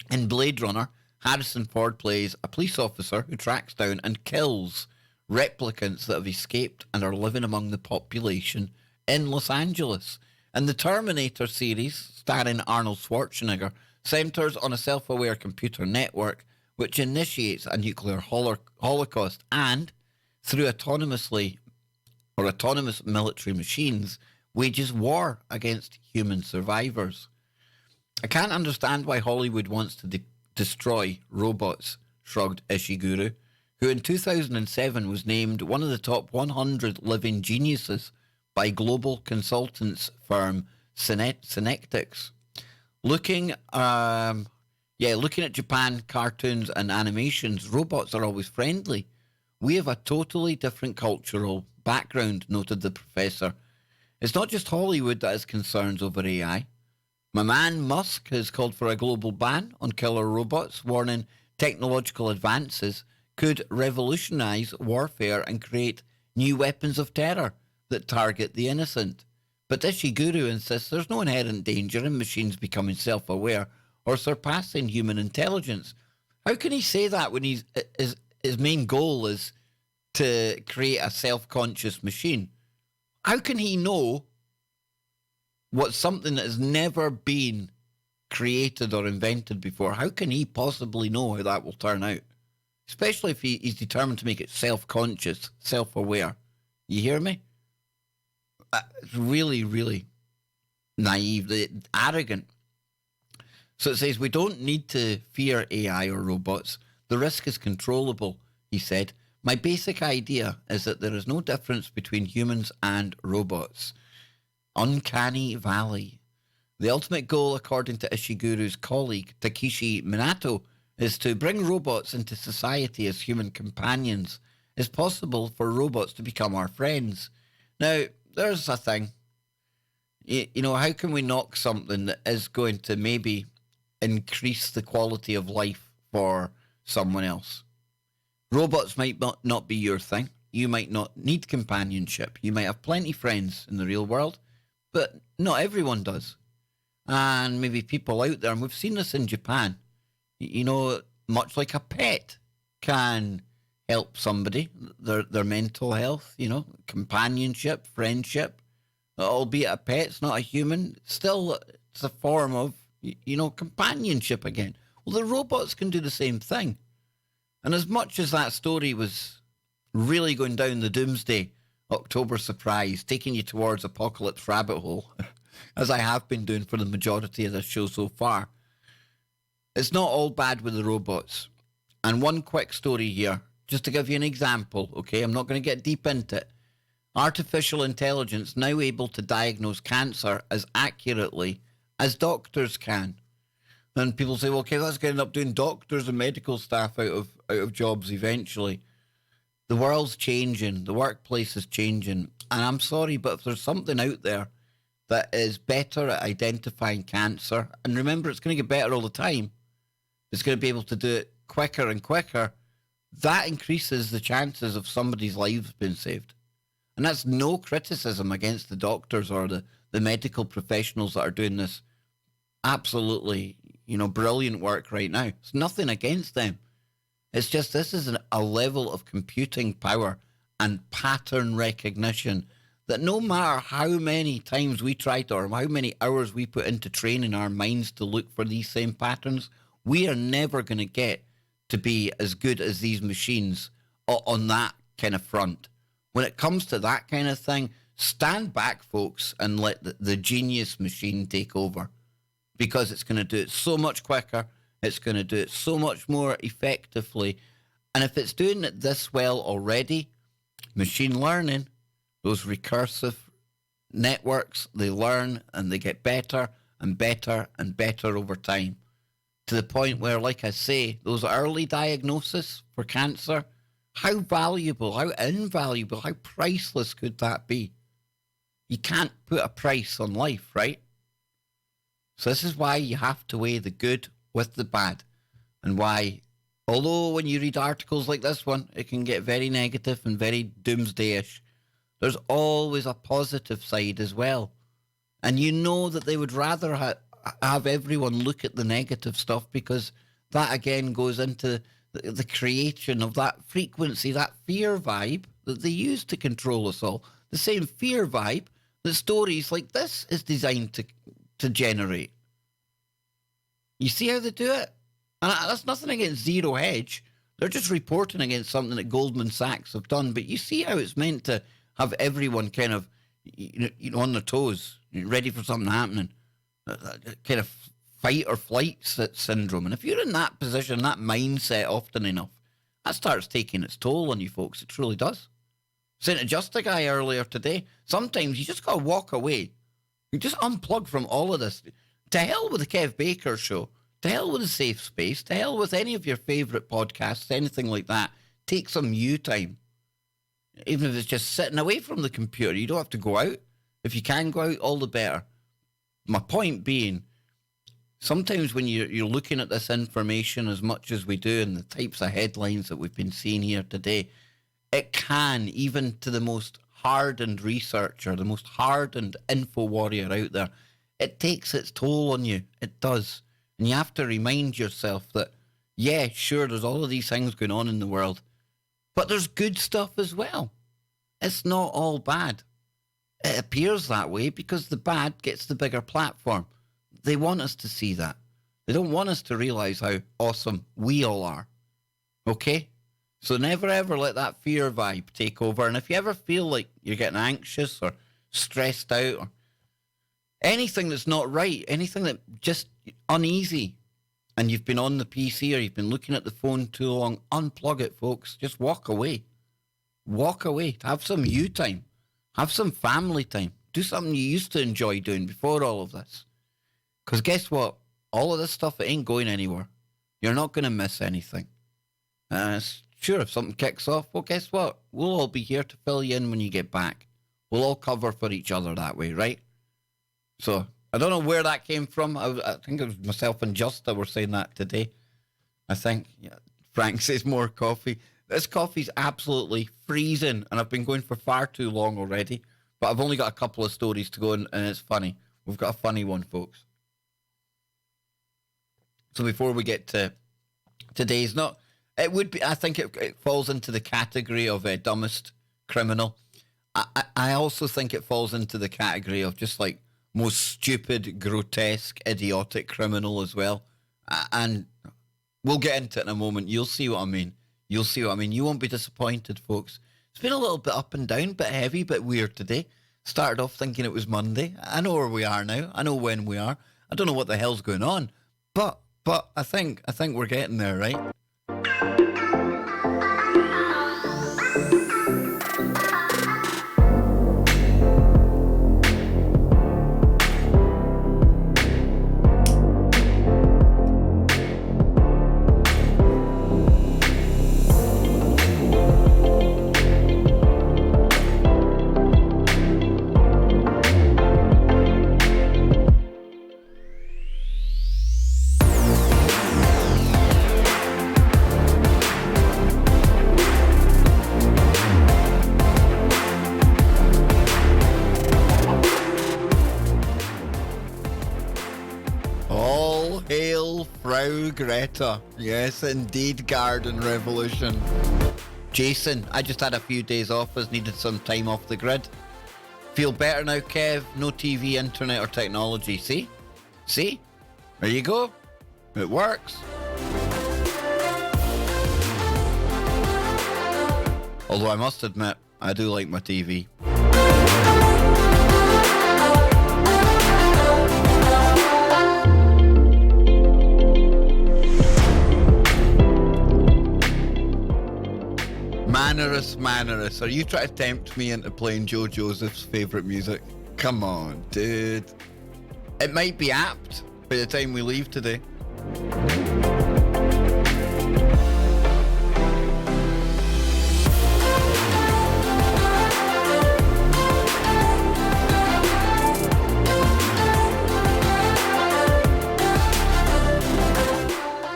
In Blade Runner, Harrison Ford plays a police officer who tracks down and kills replicants that have escaped and are living among the population in Los Angeles. And the Terminator series, starring Arnold Schwarzenegger, centres on a self-aware computer network which initiates a nuclear holocaust and, through autonomous military machines, wages war against human survivors. I can't understand why Hollywood wants to destroy robots, shrugged Ishiguro, who in 2007 was named one of the top 100 living geniuses by global consultants firm Synectics. Looking at Japan cartoons and animations, robots are always friendly. We have a totally different cultural background, noted the professor. It's not just Hollywood that has concerns over AI. My man Musk has called for a global ban on killer robots, warning technological advances could revolutionize warfare and create new weapons of terror that target the innocent. But Ishiguro insists there's no inherent danger in machines becoming self-aware or surpassing human intelligence. How can he say that when his main goal is to create a self-conscious machine? How can he know what's something that has never been created or invented before? How can he possibly know how that will turn out? Especially if he's determined to make it self-conscious, self-aware. You hear me? It's really, really naive, arrogant. So it says, we don't need to fear AI or robots. The risk is controllable, he said. My basic idea is that there is no difference between humans and robots. Uncanny Valley. The ultimate goal, according to Ishiguro's colleague Takeshi Minato, is to bring robots into society as human companions. It's possible for robots to become our friends. Now, there's a thing. You know, how can we knock something that is going to maybe increase the quality of life for someone else? Robots might not be your thing. You might not need companionship. You might have plenty of friends in the real world, but not everyone does. And maybe people out there, and we've seen this in Japan, you know, much like a pet can help somebody, their mental health, you know, companionship, friendship, albeit a pet's not a human, still it's a form of, you know, companionship again. Well, the robots can do the same thing. And as much as that story was really going down the Doomsday October surprise, taking you towards apocalypse rabbit hole, as I have been doing for the majority of this show so far, it's not all bad with the robots. And one quick story here, just to give you an example, okay? I'm not going to get deep into it. Artificial intelligence now able to diagnose cancer as accurately as doctors can. And people say, well, okay, that's going to end up doing doctors and medical staff out of jobs eventually. The world's changing. The workplace is changing. And I'm sorry, but if there's something out there that is better at identifying cancer, and remember, it's going to get better all the time, it's going to be able to do it quicker and quicker, that increases the chances of somebody's lives being saved. And that's no criticism against the doctors or the medical professionals that are doing this absolutely, you know, brilliant work right now. It's nothing against them. It's just this is a level of computing power and pattern recognition that no matter how many times we try to, or how many hours we put into training our minds to look for these same patterns, we are never going to get to be as good as these machines on that kind of front. When it comes to that kind of thing, stand back, folks, and let the genius machine take over, because it's going to do it so much quicker. It's going to do it so much more effectively. And if it's doing it this well already, machine learning, those recursive networks, they learn and they get better and better and better over time, to the point where, like I say, those early diagnoses for cancer, how valuable, how invaluable, how priceless could that be? You can't put a price on life, right? So this is why you have to weigh the good with the bad, and why Although when you read articles like this one, it can get very negative and very doomsday-ish. There's always a positive side as well. And you know that they would rather have everyone look at the negative stuff, because that again goes into the creation of that frequency, that fear vibe that they use to control us all. The same fear vibe that stories like this is designed to generate. You see how they do it? And that's nothing against Zero Hedge. They're just reporting against something that Goldman Sachs have done. But you see how it's meant to have everyone kind of, on their toes, ready for something happening. Kind of fight or flight syndrome. And if you're in that position, that mindset often enough, that starts taking its toll on you folks. It truly does. Saying to just a guy earlier today, sometimes you just got to walk away. You just unplug from all of this. To hell with the Kev Baker show. To hell with the safe space. To hell with any of your favourite podcasts, anything like that. Take some you time. Even if it's just sitting away from the computer. You don't have to go out. If you can go out, all the better. My point being, sometimes when you're looking at this information as much as we do, and the types of headlines that we've been seeing here today, it can, even to the most hardened researcher, the most hardened info warrior out there, it takes its toll on you. It does. And you have to remind yourself that, yeah, sure, there's all of these things going on in the world, but there's good stuff as well. It's not all bad. It appears that way because the bad gets the bigger platform. They want us to see that. They don't want us to realise how awesome we all are. Okay? So never ever let that fear vibe take over. And if you ever feel like you're getting anxious or stressed out or anything that's not right, anything that just uneasy, and you've been on the PC or you've been looking at the phone too long, unplug it, folks. Just walk away. Walk away. Have some you time. Have some family time. Do something you used to enjoy doing before all of this. Because guess what? All of this stuff, it ain't going anywhere. You're not going to miss anything. Sure, if something kicks off, well, guess what? We'll all be here to fill you in when you get back. We'll all cover for each other that way, right? So, I don't know where that came from. I think it was myself and Justa were saying that today. I think. Yeah. Frank says more coffee. This coffee's absolutely freezing, and I've been going for far too long already. But I've only got a couple of stories to go, and it's funny. We've got a funny one, folks. So before we get to today's, it would be. I think it falls into the category of dumbest criminal. I also think it falls into the category of just like most stupid, grotesque, idiotic criminal as well. And we'll get into it in a moment. You'll see what I mean. You'll see what I mean. You won't be disappointed, folks. It's been a little bit up and down, bit heavy, bit weird today. Started off thinking it was Monday. I know where we are now. I know when we are. I don't know what the hell's going on. But I think we're getting there, right? Greta. Yes, indeed, Garden Revolution. Jason, I just had a few days off, as needed some time off the grid. Feel better now, Kev? No TV, internet or technology. See? See? There you go. It works. Although I must admit, I do like my TV. Mannerous. Are you trying to tempt me into playing Joe Joseph's favourite music? Come on, dude. It might be apt by the time we leave today.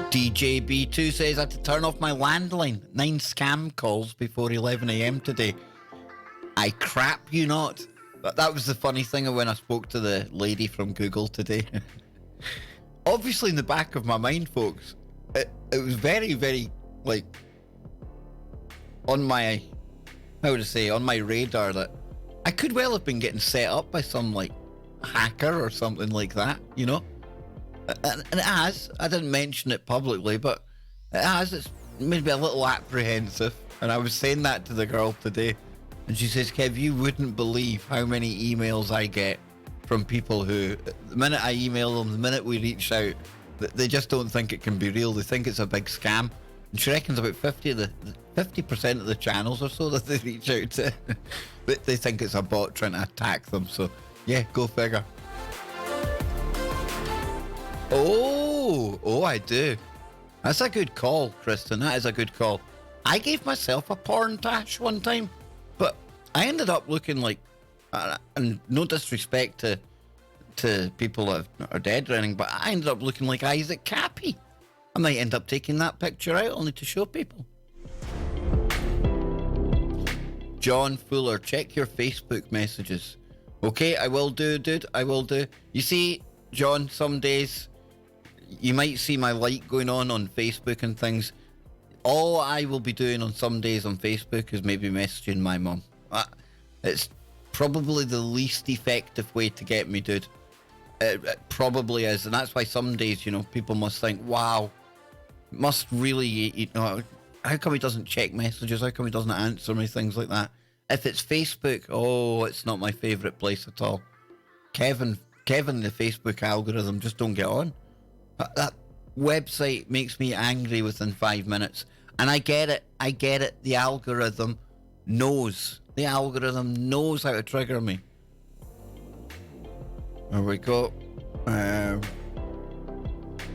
DJ JB2 says I had to turn off my landline. 9 scam calls before 11 a.m. today. I crap you not. That was the funny thing when I spoke to the lady from Google today. Obviously, in the back of my mind, folks, it was very, very, like, on my, how would I say, on my radar that I could well have been getting set up by some, like, hacker or something like that, you know? And it has. I didn't mention it publicly, but it has. It's made me a little apprehensive. And I was saying that to the girl today. And she says, Kev, you wouldn't believe how many emails I get from people who, the minute I email them, the minute we reach out, they just don't think it can be real. They think it's a big scam. And she reckons about 50% of the channels or so that they reach out to, they think it's a bot trying to attack them. So, yeah, go figure. Oh, I do. That's a good call, Kristen. That is a good call. I gave myself a porn tash one time, but I ended up looking like, and no disrespect to people that are dead or anything, but I ended up looking like Isaac Cappy. I might end up taking that picture out only to show people. John Fuller, check your Facebook messages. Okay, I will do, dude. I will do. You see, John, some days you might see my light going on Facebook and things. All I will be doing on some days on Facebook is maybe messaging my mum. It's probably the least effective way to get me, dude. It probably is. And that's why some days, you know, people must think, wow, must really, you know, how come he doesn't check messages? How come he doesn't answer me? Things like that. If it's Facebook, oh, it's not my favourite place at all. Kevin, the Facebook algorithm, just don't get on. That website makes me angry within 5 minutes. And I get it. The algorithm knows. The algorithm knows how to trigger me. There we go.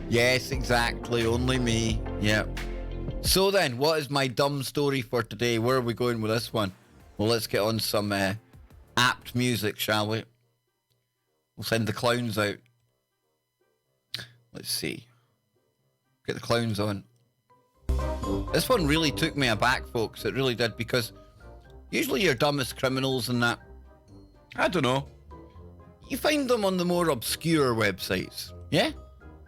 Yes, exactly. Only me. Yeah. So then, what is my dumb story for today? Where are we going with this one? Well, let's get on some apt music, shall we? We'll send the clowns out. Let's see. Get the clowns on. This one really took me aback, folks. It really did, because usually your dumbest criminals and that, I don't know, you find them on the more obscure websites. Yeah?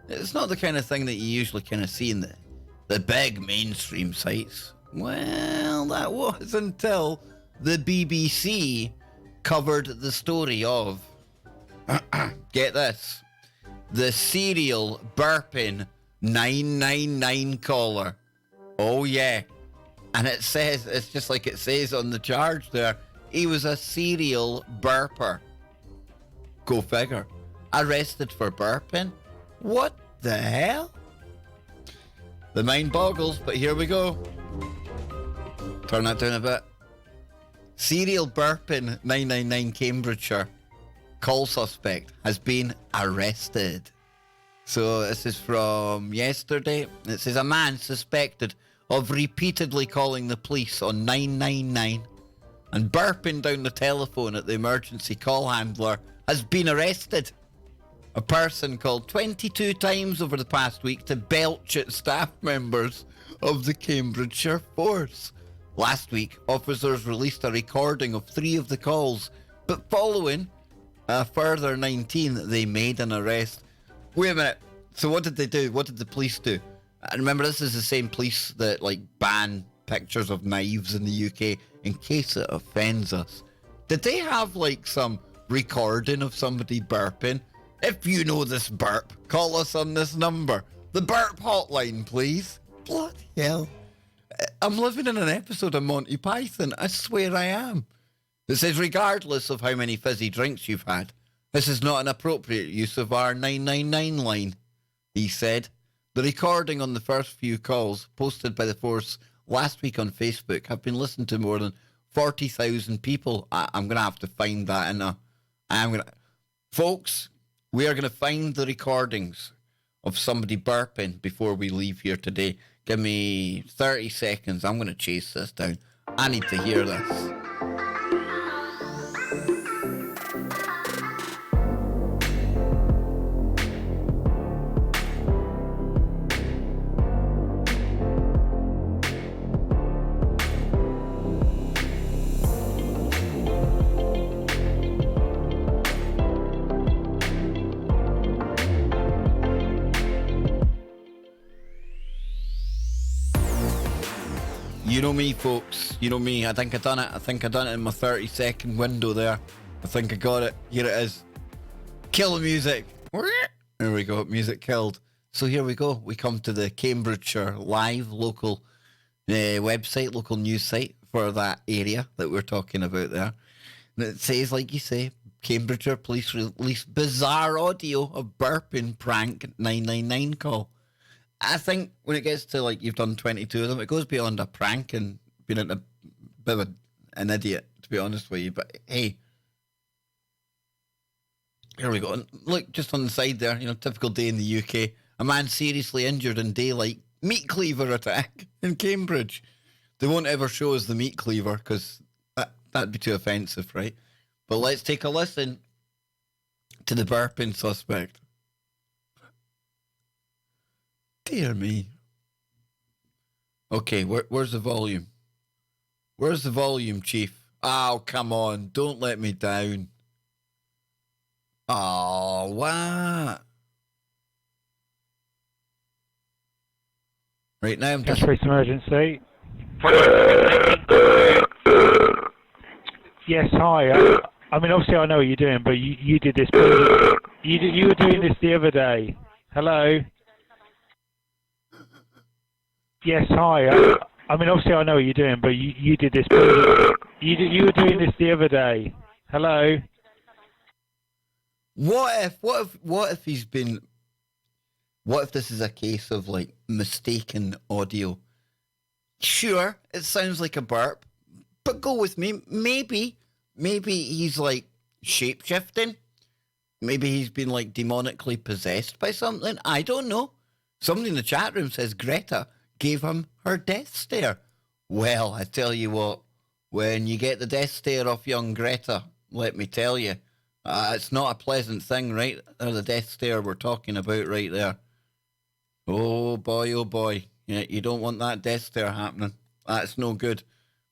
It's not the kind of thing that you usually kind of see in the big mainstream sites. Well, that was until the BBC covered the story of, get this, the serial burping 999 caller. Oh yeah. And it says, it's just like it says on the charge there, he was a serial burper. Go figure. Arrested for burping? What the hell? The mind boggles, but here we go. Turn that down a bit. Serial burping 999 Cambridgeshire call suspect has been arrested. So this is from yesterday. It says a man suspected of repeatedly calling the police on 999 and burping down the telephone at the emergency call handler has been arrested. A person called 22 times over the past week to belch at staff members of the Cambridgeshire force. Last week, officers released a recording of 3 of the calls, but following a further 19, they made an arrest. Wait a minute. So what did they do? What did the police do? And remember, this is the same police that ban pictures of knives in the UK in case it offends us. Did they have some recording of somebody burping? If you know this burp, call us on this number. The burp hotline, please. Bloody hell. I'm living in an episode of Monty Python. I swear I am. It says, regardless of how many fizzy drinks you've had, this is not an appropriate use of our 999 line, he said. The recording on the first few calls posted by the force last week on Facebook have been listened to more than 40,000 people. I'm going to have to find that Folks, we are going to find the recordings of somebody burping before we leave here today. Give me 30 seconds. I'm going to chase this down. I need to hear this. me, folks. You know me. I think I done it. I think I done it in my 30-second window there. I think I got it. Here it is. Kill the music. There we go. Music killed. So here we go. We come to the Cambridgeshire Live local website, local news site for that area that we're talking about there. And it says, like you say, Cambridgeshire police release bizarre audio of burping prank 999 call. I think when it gets to, like, you've done 22 of them, it goes beyond a prank and being a bit of an idiot, to be honest with you. But hey, here we go. And look, just on the side there, typical day in the UK. A man seriously injured in daylight meat cleaver attack in Cambridge. They won't ever show us the meat cleaver because that'd be too offensive, right? But let's take a listen to the burping suspect. Dear me. Okay, where's the volume? Where's the volume, Chief? Oh, come on. Don't let me down. Oh, what? Right now I'm just... Cash emergency. Yes, hi. I mean, obviously I know what you're doing, but you did this... You were doing this the other day. Hello? Yes, hi. I mean, obviously I know what you're doing, but you did this... You were doing this the other day. Hello? What if he's been... What if this is a case of, like, mistaken audio? Sure, it sounds like a burp, but go with me. Maybe he's, like, shape-shifting. Maybe he's been, like, demonically possessed by something. I don't know. Somebody in the chat room says Greta gave him her death stare. Well, I tell you what, when you get the death stare off young Greta, let me tell you, it's not a pleasant thing, right? Or the death stare we're talking about right there. Oh boy. Yeah, you don't want that death stare happening. That's no good.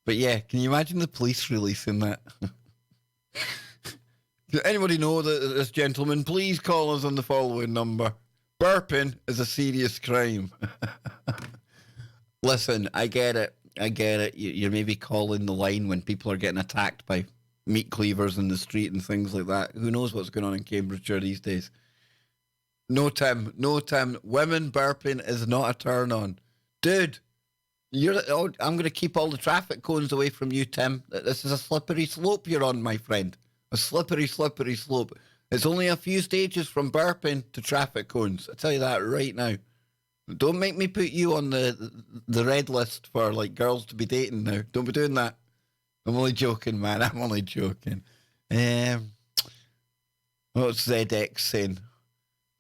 But yeah, can you imagine the police releasing that? Does anybody know this gentleman? Please call us on the following number. Burping is a serious crime. Listen, I get it. You're maybe calling the line when people are getting attacked by meat cleavers in the street and things like that. Who knows what's going on in Cambridgeshire these days? No, Tim. Women burping is not a turn on. Dude, I'm going to keep all the traffic cones away from you, Tim. This is a slippery slope you're on, my friend. A slippery slope. It's only a few stages from burping to traffic cones. I tell you that right now. Don't make me put you on the red list for, like, girls to be dating now. Don't be doing that. I'm only joking, man. I'm only joking. What's ZX saying?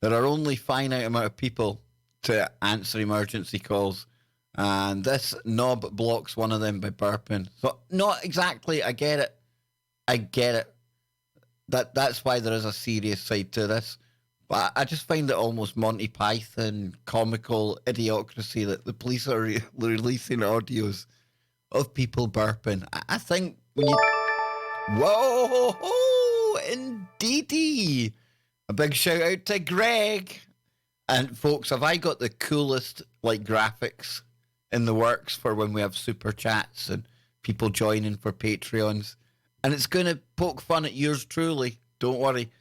There are only finite amount of people to answer emergency calls, and this knob blocks one of them by burping. So, not exactly. I get it. That's why there is a serious side to this. But I just find it almost Monty Python comical idiocracy that the police are releasing audios of people burping. I think when you... Whoa, indeedy. A big shout out to Greg. And folks, have I got the coolest, like, graphics in the works for when we have super chats and people joining for Patreons? And it's going to poke fun at yours truly. Don't worry.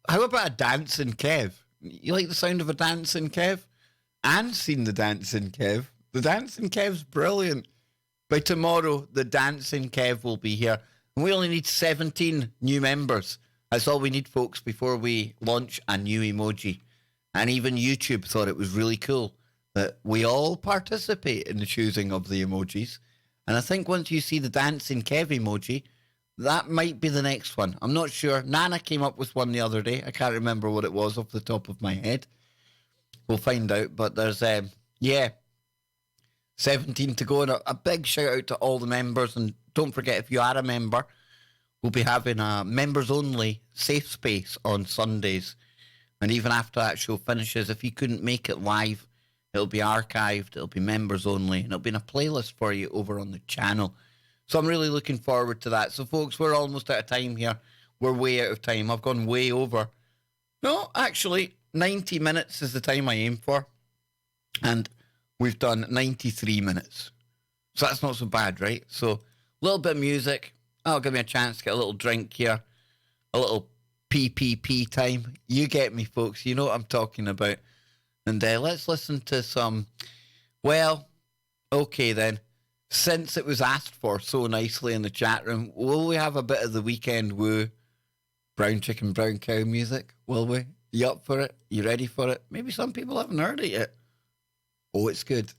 How about a dancing Kev? You like the sound of a dancing Kev? Anne's seen the dancing Kev. The dancing Kev's brilliant. By tomorrow, the dancing Kev will be here. And we only need 17 new members. That's all we need, folks, before we launch a new emoji. And even YouTube thought it was really cool that we all participate in the choosing of the emojis. And I think once you see the dancing Kev emoji, that might be the next one. I'm not sure. Nana came up with one the other day. I can't remember what it was off the top of my head. We'll find out. But there's, 17 to go. And a big shout out to all the members. And don't forget, if you are a member, we'll be having a members-only safe space on Sundays. And even after that show finishes, if you couldn't make it live, it'll be archived, it'll be members-only, and it'll be in a playlist for you over on the channel. So I'm really looking forward to that. So, folks, we're almost out of time here. We're way out of time. I've gone way over. No, actually, 90 minutes is the time I aim for. And we've done 93 minutes. So that's not so bad, right? So a little bit of music. That'll give me a chance to get a little drink here. A little PPP time. You get me, folks. You know what I'm talking about. And let's listen to some... Well, okay then. Since it was asked for so nicely in the chat room, will we have a bit of the Weekend Woo brown chicken, brown cow music? Will we? You up for it? You ready for it? Maybe some people haven't heard it yet. Oh, it's good.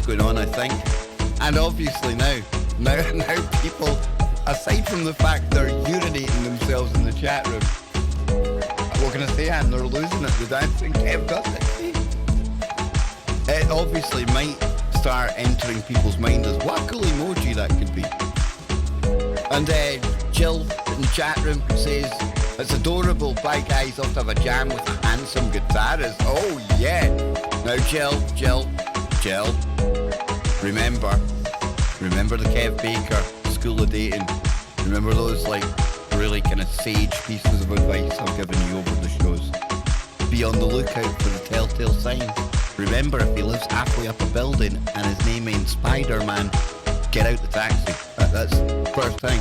Going on, I think, and obviously now people, aside from the fact they're urinating themselves in the chat room, what can I say, and they're losing it. The dancing Kev does it. It obviously might start entering people's mind as what a cool emoji that could be. And Jill in the chat room says it's adorable. Bye guys, off to have a jam with a handsome guitarist. Oh yeah. Now Jill. Remember the Kev Baker School of Dating. Remember those like really kind of sage pieces of advice I've given you over the shows. Be on the lookout for the telltale signs. Remember, if he lives halfway up a building and his name ain't Spider-Man, get out the taxi. That's first thing.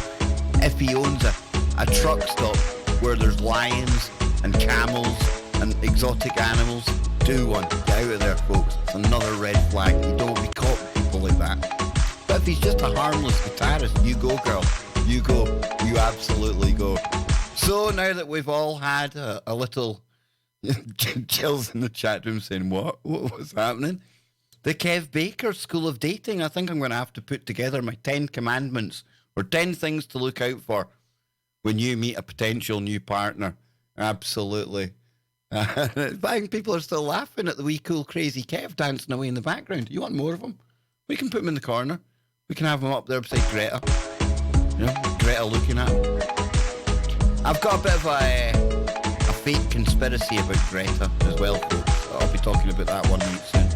If he owns a truck stop where there's lions and camels and exotic animals, do one. Get out of there, folks. It's another red flag. You don't be caught with people like that. But if he's just a harmless guitarist, you go, girl. You go. You absolutely go. So now that we've all had a little chills in the chat room saying, what was happening? The Kev Baker School of Dating. I think I'm going to have to put together my 10 commandments or 10 things to look out for when you meet a potential new partner. Absolutely. People are still laughing at the wee cool crazy Kev dancing away in the background. You want more of them? We can put him in the corner. We can have him up there beside Greta. You know, Greta looking at him. I've got a bit of a fake conspiracy about Greta as well, folks. I'll be talking about that one week soon.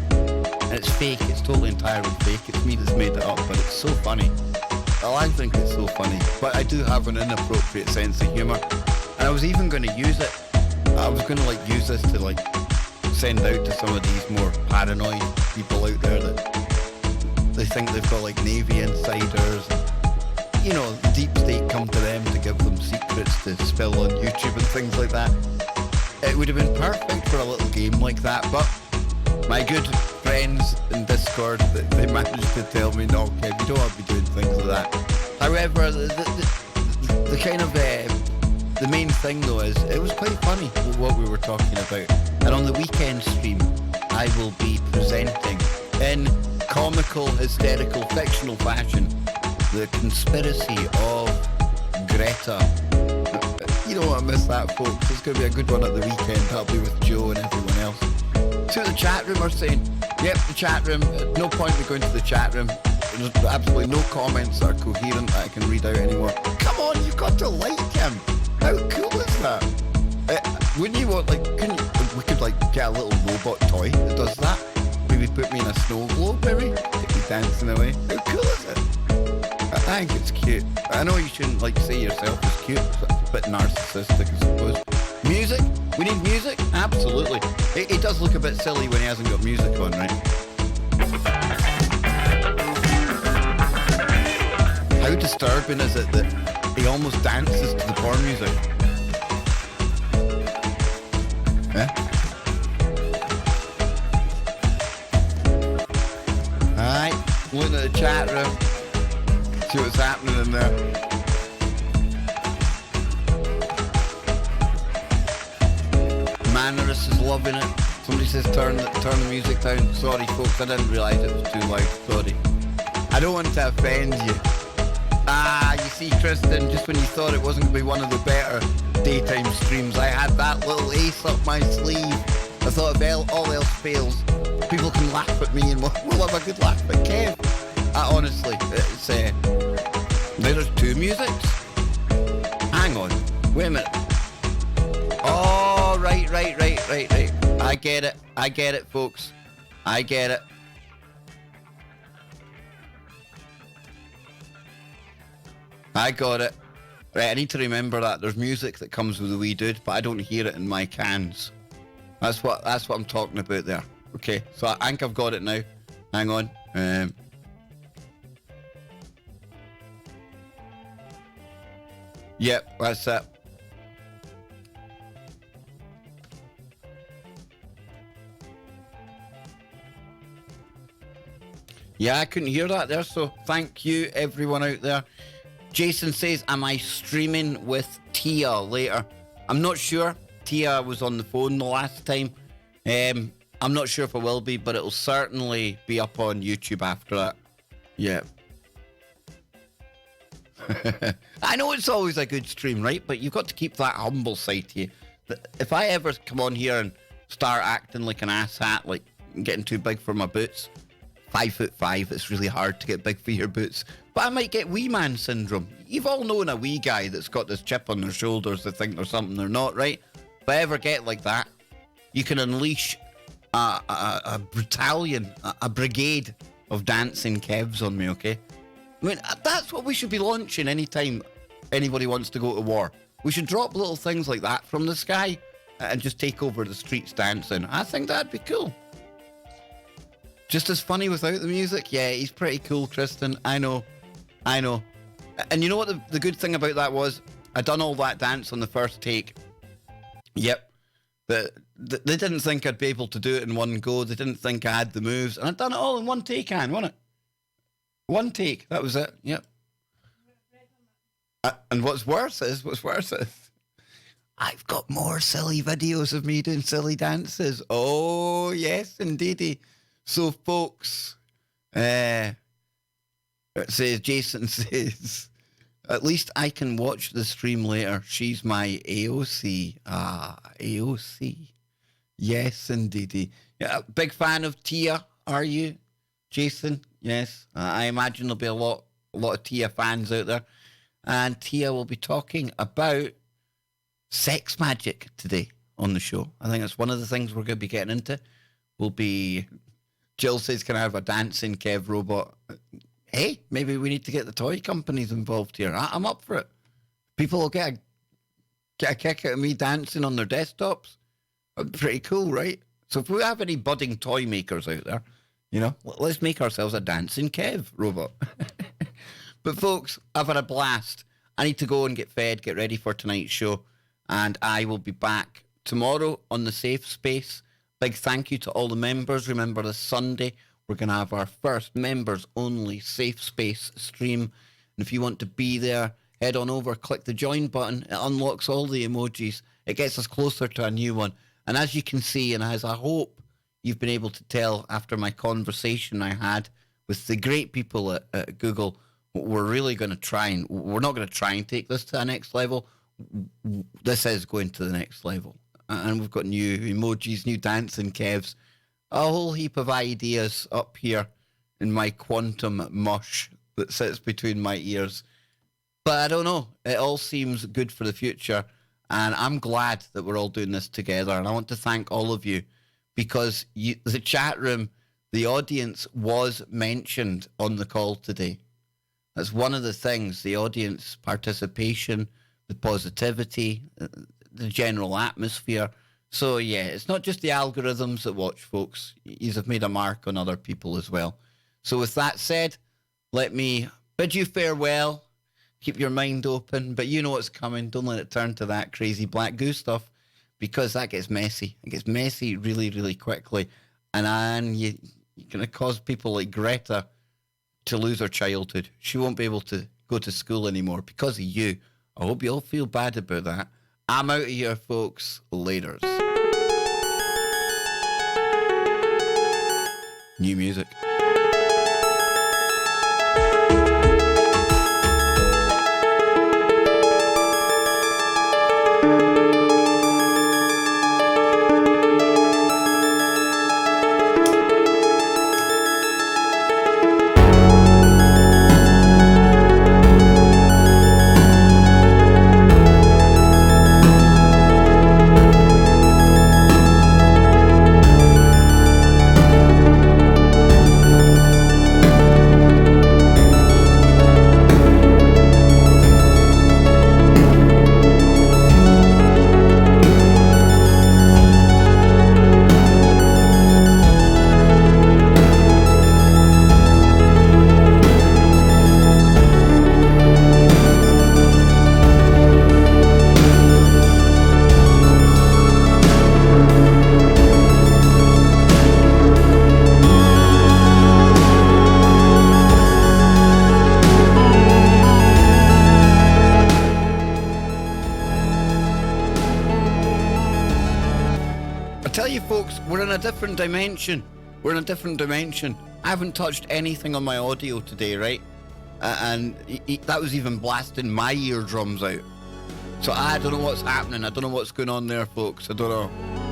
And it's fake. It's totally entirely fake. It's me that's made it up, but it's so funny. Well, I think it's so funny. But I do have an inappropriate sense of humour. And I was even going to use it. I was going to use this to send out to some of these more paranoid people out there that they think they've got Navy insiders. You know, the deep state come to them to give them secrets to spill on YouTube and things like that. It would have been perfect for a little game like that, but my good friends in Discord, they managed to tell me, no, Kev, you don't want to be doing things like that. However, the kind of the main thing though is it was quite funny what we were talking about. And on the weekend stream, I will be presenting in comical, hysterical, fictional fashion, the conspiracy of Greta. You know what, I miss that, folks. It's going to be a good one at the weekend. That'll be with Joe and everyone else. So the chat room are saying, yep, the chat room, no point in going to the chat room. There's absolutely no comments that are coherent that I can read out anymore. Come on, you've got to like him. How cool is that? Wouldn't you want, like, we could, like, get a little robot toy that does that? Maybe put me in a snow globe, maybe? Get me dancing away. How cool is it? I think it's cute. I know you shouldn't, like, say yourself is cute. It's a bit narcissistic, I suppose. Music? We need music? Absolutely. It does look a bit silly when he hasn't got music on, right? How disturbing is it that he almost dances to the porn music? Yeah? Alright, look at the chat room. See what's happening in there. Mannerus is loving it. Somebody says turn the music down. Sorry folks, I didn't realise it was too loud. Sorry. I don't want to offend you. You see, Kristen, just when you thought it wasn't going to be one of the better daytime streams, I had that little ace up my sleeve. I thought if all else fails, people can laugh at me and we'll have a good laugh at Kev. Honestly, it's there's two musics. Hang on, wait a minute. Oh, right. I get it, folks. I get it. I got it. Right, I need to remember that there's music that comes with the wee dude, but I don't hear it in my cans. That's what I'm talking about there. Okay, so I think I've got it now. Hang on. Yep, that's it. Yeah, I couldn't hear that there, so thank you everyone out there. Jason says, am I streaming with Tia later? I'm not sure. Tia was on the phone the last time. I'm not sure if I will be, but it'll certainly be up on YouTube after that. Yeah. I know it's always a good stream, right? But you've got to keep that humble side to you. If I ever come on here and start acting like an asshat, like getting too big for my boots, 5'5", it's really hard to get big for your boots. But I might get wee man syndrome. You've all known a wee guy that's got this chip on their shoulders that think they're something they're not, right? If I ever get like that, you can unleash a battalion, a brigade of dancing Kevs on me, okay? I mean, that's what we should be launching anytime anybody wants to go to war. We should drop little things like that from the sky and just take over the streets dancing. I think that'd be cool. Just as funny without the music? Yeah, he's pretty cool, Kristen. I know. And you know what the good thing about that was? I done all that dance on the first take. Yep. They didn't think I'd be able to do it in one go. They didn't think I had the moves. And I'd done it all in one take, wasn't it? One take. That was it. Yep. And what's worse is, I've got more silly videos of me doing silly dances. Oh, yes, indeedy. So, folks, Jason says, at least I can watch the stream later. She's my AOC. AOC. Yes, indeedy. Yeah, big fan of Tia, are you, Jason? Yes. I imagine there'll be a lot of Tia fans out there. And Tia will be talking about sex magic today on the show. I think that's one of the things we're going to be getting into. Will be... Jill says, can I have a dancing Kev robot? Hey, maybe we need to get the toy companies involved here. I'm up for it. People will get a kick out of me dancing on their desktops. Pretty cool, right? So if we have any budding toy makers out there, you know, let's make ourselves a dancing Kev robot. But folks, I've had a blast. I need to go and get fed, get ready for tonight's show. And I will be back tomorrow on the Safe Space. Big thank you to all the members. Remember, this Sunday, we're going to have our first members-only Safe Space stream. And if you want to be there, head on over, click the join button. It unlocks all the emojis. It gets us closer to a new one. And as you can see, and as I hope you've been able to tell after my conversation I had with the great people at Google, we're really going to try and, we're not going to try and take this to the next level. This is going to the next level. And we've got new emojis, new dancing Kevs, a whole heap of ideas up here in my quantum mush that sits between my ears. But I don't know. It all seems good for the future. And I'm glad that we're all doing this together. And I want to thank all of you because the chat room, the audience was mentioned on the call today. That's one of the things, the audience participation, the positivity, the general atmosphere. So yeah, it's not just the algorithms that watch, folks. You have made a mark on other people as well. So with that said, let me bid you farewell. Keep your mind open, but you know what's coming. Don't let it turn to that crazy black goo stuff because that gets messy. It gets messy really, really quickly. And you're going to cause people like Greta to lose her childhood. She won't be able to go to school anymore because of you. I hope you all feel bad about that. I'm out of here, folks. Laters. New music. Tell you folks, we're in a different dimension. We're in a different dimension. I haven't touched anything on my audio today, right? And that was even blasting my eardrums out. So I don't know what's happening. I don't know what's going on there, folks. I don't know.